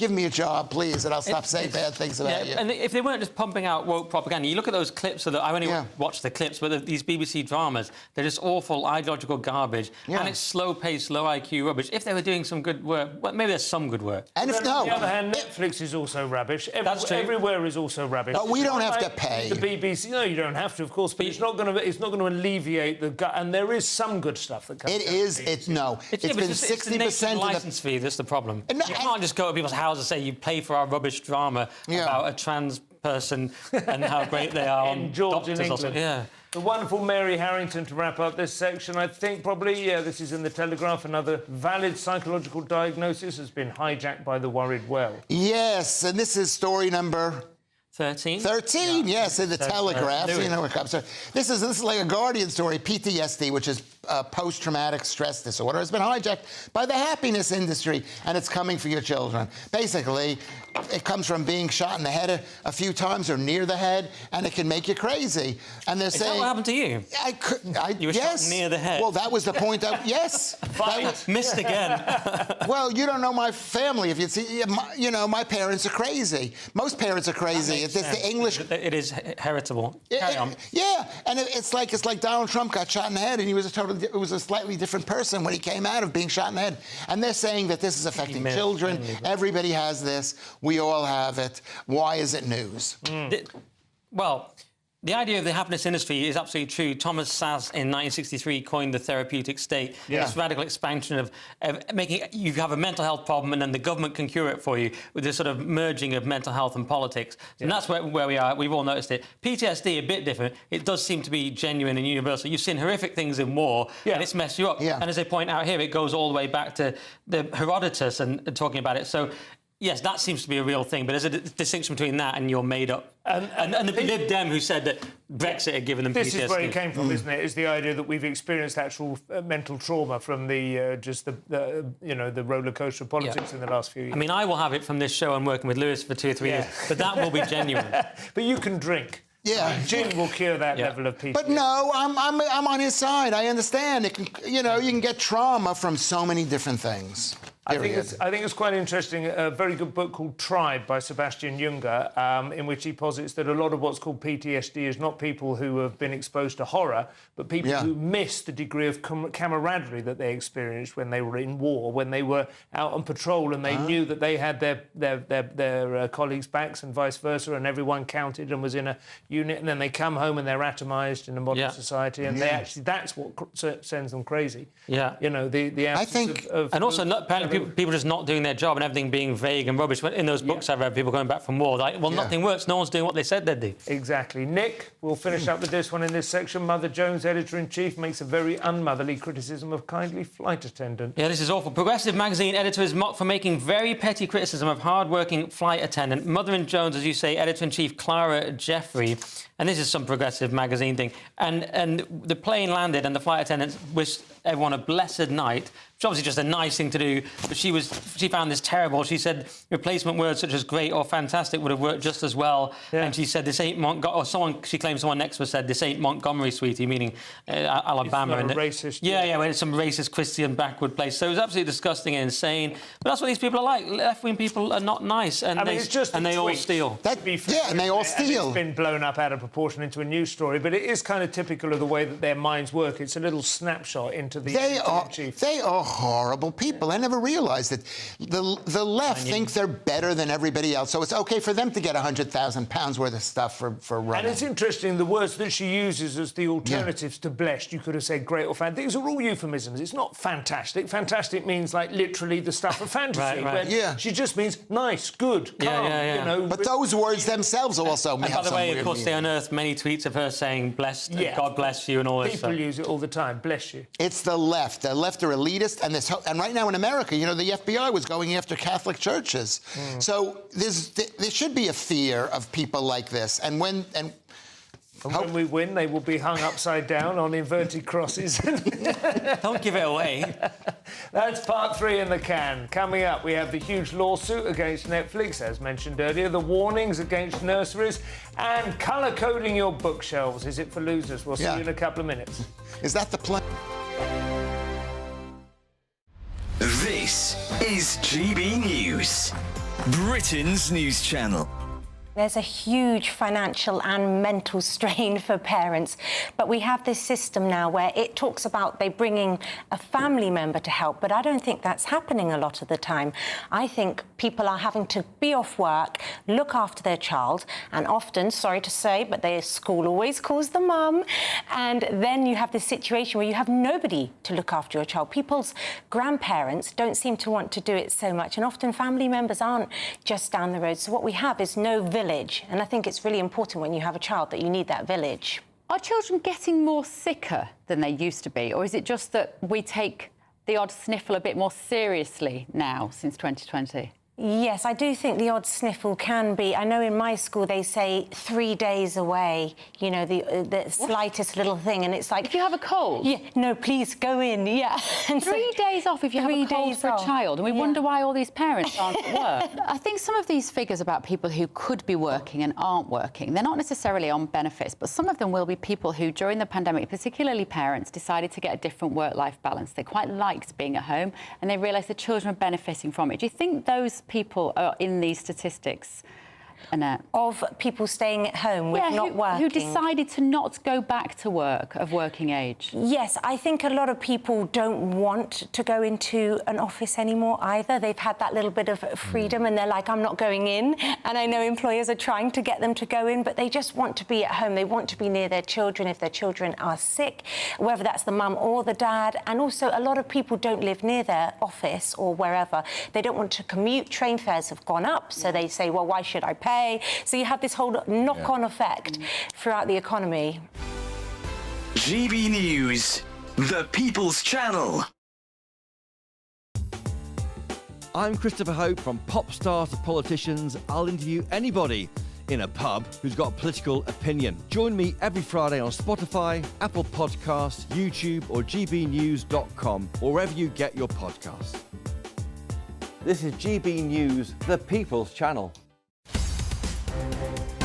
Give me a job, please, and I'll stop saying bad things about you. And if they weren't just pumping out woke propaganda, you look at those clips of I only watch the clips, but these BBC dramas, they're just awful ideological garbage, and it's slow-paced, low-IQ rubbish. If they were doing some good work, well, maybe there's some good work. And on the other hand, Netflix is also rubbish. That's true. Everywhere is also rubbish. No, we don't have to pay. The BBC, no, you don't have to, of course, but it's not going to alleviate the gut. And there is some good stuff that comes. It's been 60% of the licence fee. That's the problem. You can't just go to people's houses and say you pay for our rubbish drama about a trans person and how great they are on doctors in England. The wonderful Mary Harrington to wrap up this section. I think probably, this is in the Telegraph, another valid psychological diagnosis has been hijacked by the worried well. Yes, and this is story number... 13? 13, yes, in the Telegraph. Louis. You know what comes. So this is like a Guardian story. PTSD, which is post-traumatic stress disorder, has been hijacked by the happiness industry, and it's coming for your children. Basically, it comes from being shot in the head a few times or near the head, and it can make you crazy. And they're Is saying, that what happened to you? You were yes. shot near the head. Well, that was the point. Yes. Missed again. Well, you don't know my family. If you see, you know, my parents are crazy. Most parents are crazy. It's the English. It is heritable. Carry on. Yeah, and it's like Donald Trump got shot in the head, and he was it was a slightly different person when he came out of being shot in the head. And they're saying that this is affecting children. Everybody has this. We all have it. Why is it news? Well, the idea of the happiness industry is absolutely true. Thomas Saz in 1963 coined the therapeutic state. Yeah. This radical expansion of making you have a mental health problem and then the government can cure it for you with this sort of merging of mental health and politics. And that's where we are. We've all noticed it. PTSD, a bit different. It does seem to be genuine and universal. You've seen horrific things in war and it's messed you up. And as they point out here, it goes all the way back to the Herodotus and talking about it. So yes, that seems to be a real thing, but there's a distinction between that and your made-up. And the Lib Dem who said that Brexit had given them PTSD. This is where it came from, isn't it? Is the idea that we've experienced actual mental trauma from the the roller coaster of politics in the last few years. I mean, I will have it from this show and working with Lewis for 2 or 3 years, but that will be genuine. But you can drink. Yeah, gin will cure that level of PTSD. But no, I'm on his side. I understand. It can, you can get trauma from so many different things. I think it's quite interesting. A very good book called Tribe by Sebastian Junger, in which he posits that a lot of what's called PTSD is not people who have been exposed to horror, but people who miss the degree of camaraderie that they experienced when they were in war, when they were out on patrol and they knew that they had their colleagues' backs and vice versa, and everyone counted and was in a unit, and then they come home and they're atomized in a modern society, and that's what sends them crazy. Yeah, the absence of and also apparently people just not doing their job and everything being vague and rubbish. In those books I've read, people going back from war, nothing works. No one's doing what they said they'd do. Exactly. Nick, we'll finish up with this one in this section. Mother Jones, editor-in-chief, makes a very unmotherly criticism of kindly flight attendant. Yeah, this is awful. Progressive magazine editor is mocked for making very petty criticism of hard-working flight attendant. Mother and Jones, as you say, editor-in-chief Clara Jeffrey. And this is some progressive magazine thing. And the plane landed and the flight attendants wished everyone a blessed night. Which obviously just a nice thing to do, but she found this terrible. She said replacement words such as great or fantastic would have worked just as well. Yeah. And she said this ain't she claims someone next to her said this ain't Montgomery, sweetie, meaning Alabama. It's not a racist. Yeah, when it's some racist Christian backward place. So it was absolutely disgusting and insane. But that's what these people are like. Left-wing people are not nice, and they all steal. And they all steal. It's been blown up out of proportion into a news story, but it is kind of typical of the way that their minds work. It's a little snapshot into the. They are horrible people. I never realized it. The left think they're better than everybody else, so it's okay for them to get £100,000 worth of stuff for running. And it's interesting, the words that she uses as the alternatives to blessed, you could have said great or fantastic. These are all euphemisms. It's not fantastic. Fantastic means, like, literally the stuff of fantasy. Right. She just means nice, good, calm, But those words themselves also and by the way, of course, they unearthed many tweets of her saying blessed, God bless you, and all this stuff. People use it all the time, bless you. It's the left. The left are elitist, and right now in America, the FBI was going after Catholic churches. So there should be a fear of people like this. And when we win, they will be hung upside down on inverted crosses. Don't give it away. That's part 3 in the can. Coming up, we have the huge lawsuit against Netflix, as mentioned earlier, the warnings against nurseries, and colour-coding your bookshelves. Is it for losers? We'll see you in a couple of minutes. Is that the plan? This is GB News, Britain's news channel. There's a huge financial and mental strain for parents, but we have this system now where it talks about they bringing a family member to help, but I don't think that's happening a lot of the time. I think people are having to be off work, look after their child, and often, sorry to say, but their school always calls the mum, and then you have this situation where you have nobody to look after your child. People's grandparents don't seem to want to do it so much, and often family members aren't just down the road. So what we have is no village. And I think it's really important when you have a child that you need that village. Are children getting more sicker than they used to be? Or is it just that we take the odd sniffle a bit more seriously now since 2020? Yes, I do think the odd sniffle can be. I know in my school they say 3 days away, you know, the slightest little thing, and it's like... If you have a cold? Yeah, no, please, go in, yeah. And 3 days off if you have a cold for a child, and we wonder why all these parents aren't at work. I think some of these figures about people who could be working and aren't working, they're not necessarily on benefits, but some of them will be people who, during the pandemic, particularly parents, decided to get a different work-life balance. They quite liked being at home, and they realised the children are benefiting from it. Do you think those people are in these statistics, Annette? Of people staying at home with not working? Who decided to not go back to work of working age? Yes, I think a lot of people don't want to go into an office anymore either. They've had that little bit of freedom and they're like, I'm not going in. And I know employers are trying to get them to go in, but they just want to be at home. They want to be near their children if their children are sick, whether that's the mum or the dad. And also, a lot of people don't live near their office or wherever. They don't want to commute. Train fares have gone up, so they say, well, why should I pay? So you have this whole knock-on effect throughout the economy. GB News, the People's Channel. I'm Christopher Hope. From pop stars to politicians, I'll interview anybody in a pub who's got a political opinion. Join me every Friday on Spotify, Apple Podcasts, YouTube or gbnews.com, or wherever you get your podcasts. This is GB News, the People's Channel.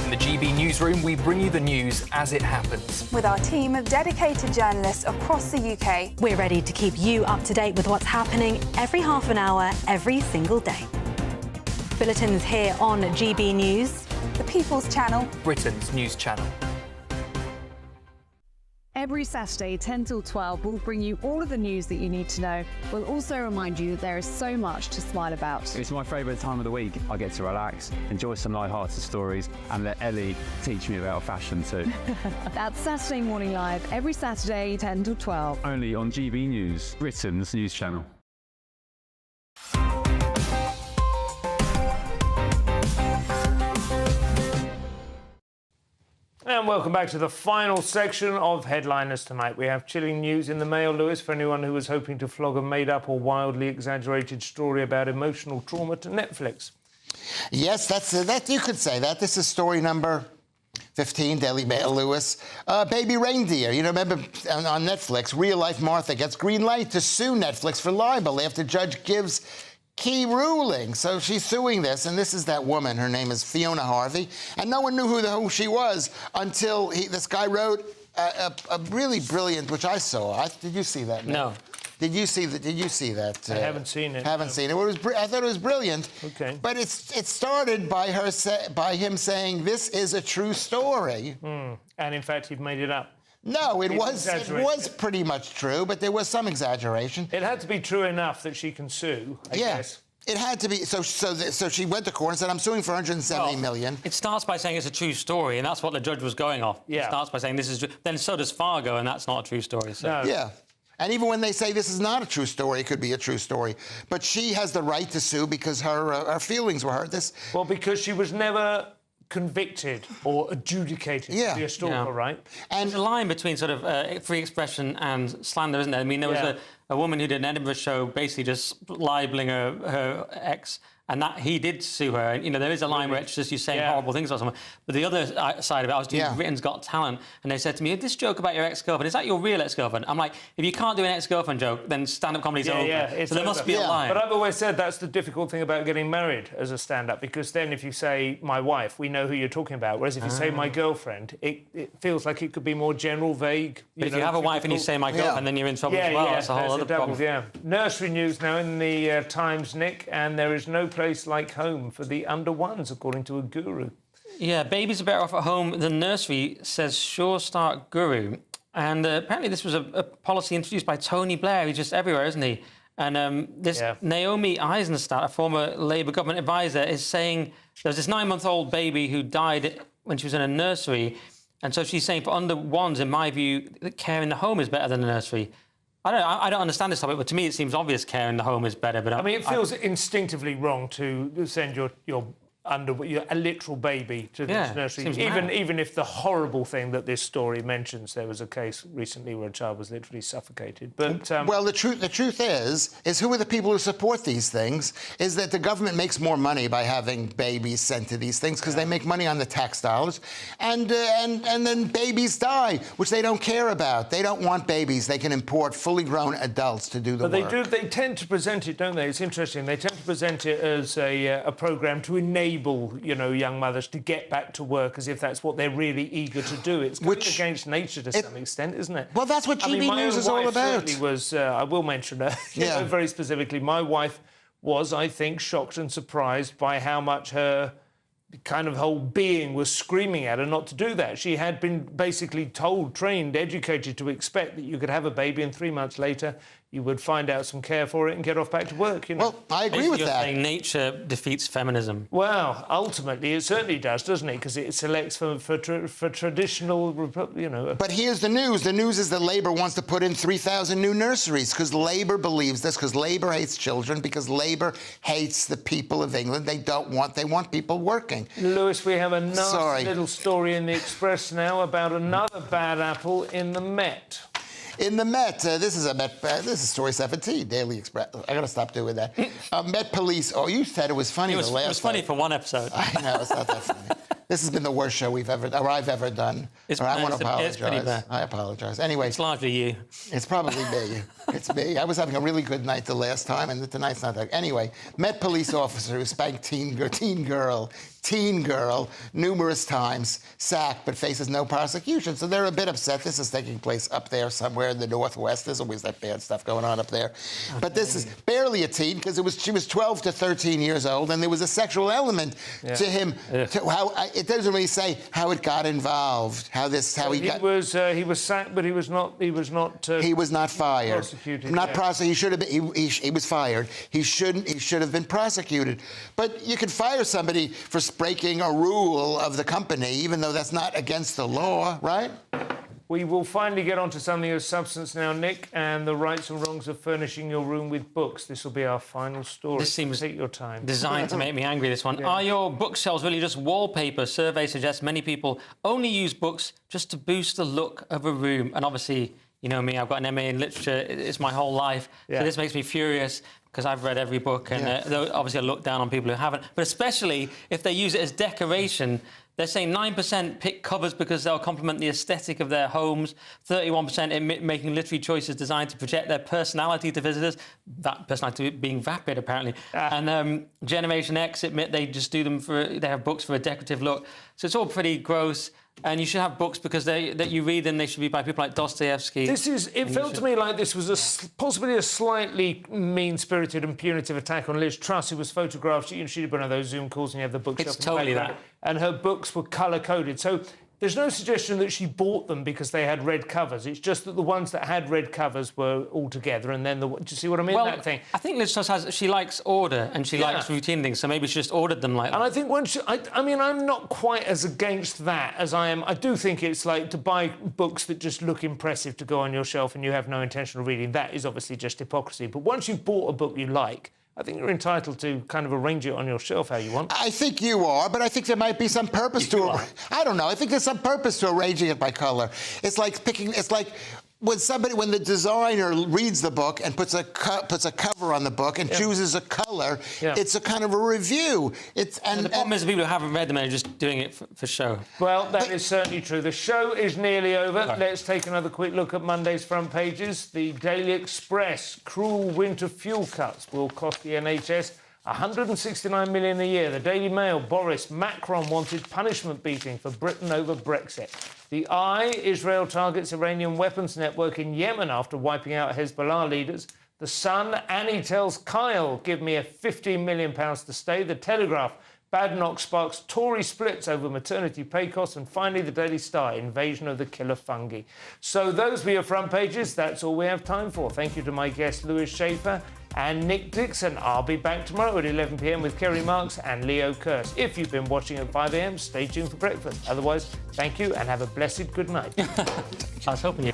In the GB Newsroom, we bring you the news as it happens. With our team of dedicated journalists across the UK. We're ready to keep you up to date with what's happening every half an hour, every single day. Bulletins here on GB News. The People's Channel. Britain's news channel. Every Saturday, 10 till 12, we'll bring you all of the news that you need to know. We'll also remind you that there is so much to smile about. It's my favourite time of the week. I get to relax, enjoy some light-hearted stories, and let Ellie teach me about fashion too. That's Saturday Morning Live, every Saturday, 10 till 12. Only on GB News, Britain's news channel. And welcome back to the final section of Headliners tonight. We have chilling news in the Mail, Lewis, for anyone who was hoping to flog a made-up or wildly exaggerated story about emotional trauma to Netflix. Yes, that you could say that. This is story number 15, Daily Mail, Lewis. Baby reindeer. You know, remember on Netflix, real-life Martha gets green light to sue Netflix for libel after judge gives key ruling. So she's suing this, and this is that woman. Her name is Fiona Harvey, and no one knew who she was until this guy wrote a really brilliant, which I saw. Did you see that? No. Did you see that? I haven't seen it. Haven't seen it. I thought it was brilliant. Okay. But it started by him saying this is a true story. And in fact, he'd made it up. No, it was pretty much true, but there was some exaggeration. It had to be true enough that she can sue, I guess. It had to be. So she went to court and said, I'm suing for $170 million. It starts by saying it's a true story, and that's what the judge was going off. Yeah. It starts by saying this is true. Then so does Fargo, and that's not a true story. So. No. Yeah. And even when they say this is not a true story, it could be a true story. But she has the right to sue because her feelings were hurt. Well, because she was never convicted or adjudicated to be a stalker, right? And there's a line between sort of free expression and slander, isn't there? I mean, there was a woman who did an Edinburgh show basically just libeling her ex, and that he did sue her. And, you know, there is a line where it's just you saying horrible things about someone. But the other side of it, I was doing Britain's Got Talent, and they said to me, this joke about your ex-girlfriend, is that your real ex-girlfriend? I'm like, if you can't do an ex-girlfriend joke, then stand-up comedy's over. So there must be a line. But I've always said that's the difficult thing about getting married as a stand-up, because then if you say my wife, we know who you're talking about. Whereas if you say my girlfriend, it feels like it could be more general, vague. But if you have a wife and you say my girlfriend, then you're in trouble as well. That's a whole other problem. Nursery news now in the Times, Nick, and there is no place like home for the under ones, according to a guru. Yeah, babies are better off at home than nursery, says Sure Start guru. And apparently this was a policy introduced by Tony Blair. He's just everywhere, isn't he? And Naomi Eisenstadt, a former Labour government advisor, is saying there's this 9-month-old baby who died when she was in a nursery. And so she's saying for under ones, in my view, that care in the home is better than the nursery. I don't understand this topic, but to me it seems obvious care in the home is better. But I mean, it feels instinctively wrong to send your a literal baby to this nursery. Even if the horrible thing that this story mentions, there was a case recently where a child was literally suffocated. But well, the truth is who are the people who support these things? Is that the government makes more money by having babies sent to these things because they make money on the tax dollars, and then babies die, which they don't care about. They don't want babies. They can import fully grown adults to do the work. But they tend to present it, don't they? It's interesting. They tend to present it as a program to enable, young mothers to get back to work as if that's what they're really eager to do. It's going against nature to some extent, isn't it? Well, that's what GB News is all about. Was, I will mention her very specifically. My wife was, I think, shocked and surprised by how much her kind of whole being was screaming at her not to do that. She had been basically told, trained, educated to expect that you could have a baby and 3 months later you would find out some care for it and get off back to work, Well, I agree with that. Saying nature defeats feminism. Well, ultimately, it certainly does, doesn't it? Because it selects for traditional, But here's the news. The news is that Labour wants to put in 3,000 new nurseries because Labour believes this, because Labour hates children, because Labour hates the people of England. They want people working. Lewis, we have a nasty little story in the Express now about another bad apple in the Met. In the Met, this is story 17, Daily Express. I got to stop doing that. Met police. Oh, you said it was funny. It was funny for one episode. I know, it's not that funny. This has been the worst show I've ever done. I want to apologize. It's pretty bad. I apologize. Anyway, it's largely you. It's probably me. It's me. I was having a really good night the last time, and tonight's not that. Anyway, Met police officer who spanked teen girl numerous times, sacked, but faces no prosecution. So they're a bit upset. This is taking place up there somewhere in the Northwest. There's always that bad stuff going on up there. Okay. But this is barely a teen because she was 12 to 13 years old, and there was a sexual element to him. It doesn't really say how it got involved. He was sacked, but he was not. He was not fired. Prosecuted. Not prosecuted. He should have been. He was fired. He should have been prosecuted. But you could fire somebody for breaking a rule of the company, even though that's not against the law, right? We will finally get on to something of substance now, Nick, and the rights and wrongs of furnishing your room with books. This will be our final story. This seems take your time. Designed to make me angry, this one. Yeah. Are your bookshelves really just wallpaper? Survey suggests many people only use books just to boost the look of a room. And obviously, you know me, I've got an MA in literature. It's my whole life. Yeah. So this makes me furious because I've read every book, and obviously I look down on people who haven't. But especially if they use it as decoration. They're saying 9% pick covers because they'll complement the aesthetic of their homes, 31% admit making literary choices designed to project their personality to visitors, that personality being vapid, apparently. And Generation X admit they just do them they have books for a decorative look. So it's all pretty gross. And you should have books because that you read them, they should be by people like Dostoevsky. It felt to me like this was possibly a slightly mean-spirited and punitive attack on Liz Truss, who was photographed. She did one of those Zoom calls and you have the bookshelf. It's totally that. And her books were colour-coded. So there's no suggestion that she bought them because they had red covers. It's just that the ones that had red covers were all together, and then do you see what I mean? Well, that thing. I think Liz Truss she likes order and she likes routine things, so maybe she just ordered them like that. And I think I'm not quite as against that as I am. I do think it's like to buy books that just look impressive to go on your shelf and you have no intention of reading. That is obviously just hypocrisy. But once you've bought a book you like, I think you're entitled to kind of arrange it on your shelf how you want. I think you are, but I think there might be some purpose to it. I don't know. I think there's some purpose to arranging it by color. It's like when the designer reads the book and puts a cover on the book and chooses a color, it's a kind of a review. And the problem is the people who haven't read them are just doing it for show. Well, that is certainly true. The show is nearly over. Right. Let's take another quick look at Monday's front pages. The Daily Express: cruel winter fuel cuts will cost the NHS 169 million a year. The Daily Mail: Boris: Macron wanted punishment beating for Britain over Brexit. The Eye: Israel targets Iranian weapons network in Yemen after wiping out Hezbollah leaders. The Sun: Annie tells Kyle, give me a £15 million to stay. The Telegraph: Badenoch sparks Tory splits over maternity pay costs. And finally, the Daily Star: invasion of the killer fungi. So those were your front pages. That's all we have time for. Thank you to my guests Lewis Schaefer and Nick Dixon. I'll be back tomorrow at 11 p.m. with Kerry Marks and Leo Kearse. If you've been watching at 5 a.m, stay tuned for breakfast. Otherwise, thank you and have a blessed good night. I was hoping you...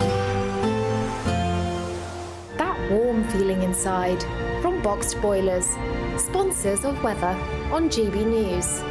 That warm feeling inside from Boxed Boilers, sponsors of weather on GB News.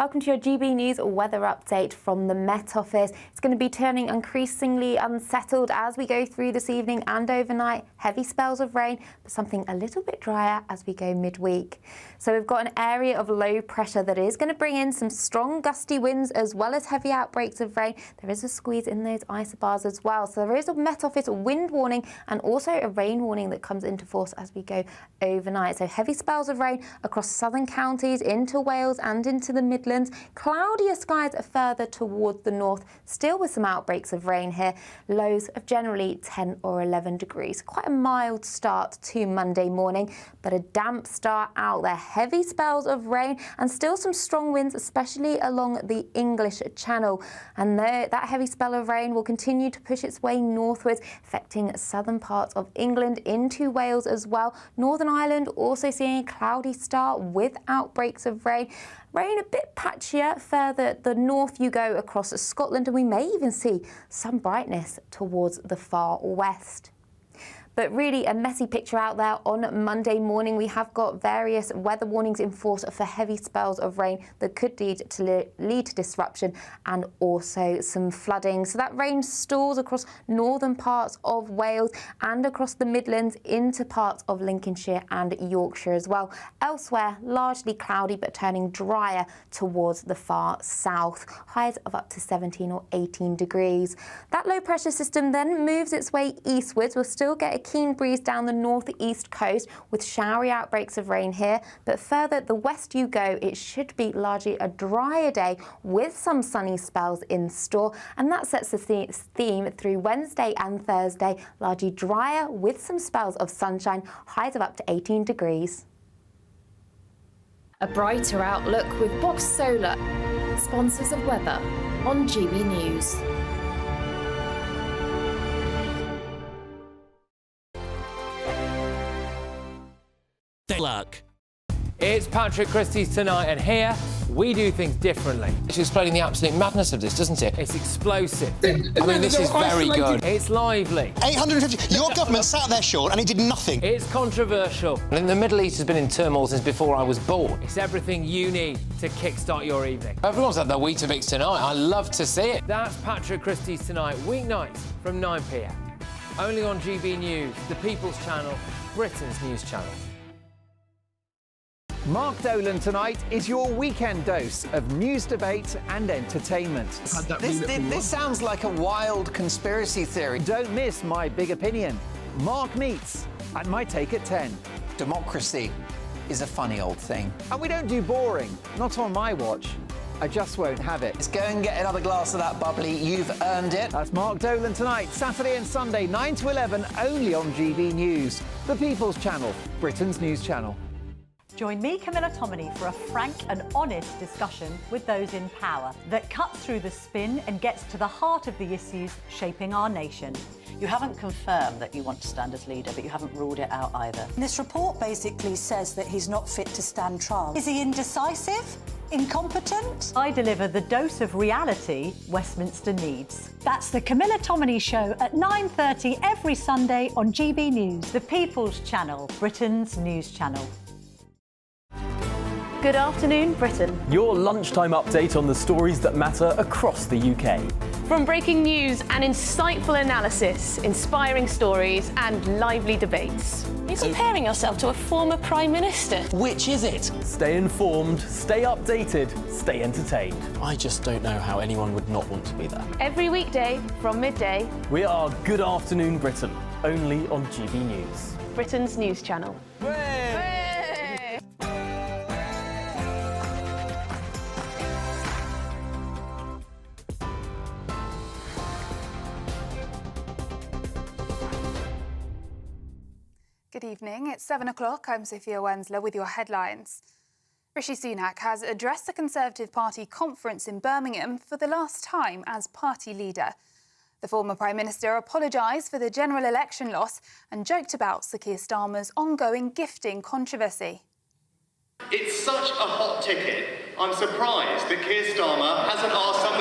Welcome to your GB News weather update from the Met Office. It's going to be turning increasingly unsettled as we go through this evening and overnight. Heavy spells of rain, but something a little bit drier as we go midweek. So we've got an area of low pressure that is going to bring in some strong gusty winds as well as heavy outbreaks of rain. There is a squeeze in those isobars as well. So there is a Met Office wind warning and also a rain warning that comes into force as we go overnight. So heavy spells of rain across southern counties, into Wales and into the Midlands. Cloudier skies further towards the north, still with some outbreaks of rain here. Lows of generally 10 or 11 degrees. Quite a mild start to Monday morning, but a damp start out there. Heavy spells of rain and still some strong winds, especially along the English Channel. And that heavy spell of rain will continue to push its way northwards, affecting southern parts of England into Wales as well. Northern Ireland also seeing a cloudy start with outbreaks of rain. Rain a bit patchier further the north you go across Scotland, and we may even see some brightness towards the far west. But really a messy picture out there on Monday morning. We have got various weather warnings in force for heavy spells of rain that could lead to disruption and also some flooding. So that rain stalls across northern parts of Wales and across the Midlands into parts of Lincolnshire and Yorkshire as well. Elsewhere, largely cloudy but turning drier towards the far south. Highs of up to 17 or 18 degrees. That low pressure system then moves its way eastwards. We'll still get a keen breeze down the northeast coast with showery outbreaks of rain here, but further the west you go, it should be largely a drier day with some sunny spells in store, and that sets the theme through Wednesday and Thursday, largely drier with some spells of sunshine, highs of up to 18 degrees. A brighter outlook with Box Solar, sponsors of weather on GB News. Luck. It's Patrick Christie's Tonight, and here we do things differently. It's explaining the absolute madness of this, doesn't it? It's explosive. I mean, this is very good. It's lively. 850. Your government sat there, Sean, and it did nothing. It's controversial. And the Middle East has been in turmoil since before I was born. It's everything you need to kickstart your evening. Everyone's had their Weetabix tonight. I love to see it. That's Patrick Christie's Tonight, weeknights from 9 p.m. Only on GB News, the People's Channel, Britain's news channel. Mark Dolan Tonight is your weekend dose of news, debate and entertainment. This sounds like a wild conspiracy theory. Don't miss My Big Opinion. Mark Meets at My Take at 10. Democracy is a funny old thing. And we don't do boring, not on my watch. I just won't have it. Let's go and get another glass of that bubbly. You've earned it. That's Mark Dolan Tonight, Saturday and Sunday, 9 to 11, only on GB News, the People's Channel, Britain's news channel. Join me, Camilla Tominey, for a frank and honest discussion with those in power that cuts through the spin and gets to the heart of the issues shaping our nation. You haven't confirmed that you want to stand as leader, but you haven't ruled it out either. This report basically says that he's not fit to stand trial. Is he indecisive? Incompetent? I deliver the dose of reality Westminster needs. That's the Camilla Tominey Show at 9:30 every Sunday on GB News, the People's Channel, Britain's news channel. Good afternoon, Britain. Your lunchtime update on the stories that matter across the UK. From breaking news and insightful analysis, inspiring stories and lively debates. You're comparing yourself to a former Prime Minister. Which is it? Stay informed, stay updated, stay entertained. I just don't know how anyone would not want to be there. Every weekday from midday. We are Good Afternoon Britain, only on GB News, Britain's news channel. Good evening, it's 7 o'clock. I'm Sophia Wensler with your headlines. Rishi Sunak has addressed the Conservative Party conference in Birmingham for the last time as party leader. The former Prime Minister apologised for the general election loss and joked about Sir Keir Starmer's ongoing gifting controversy. It's such a hot ticket, I'm surprised that Keir Starmer hasn't asked someone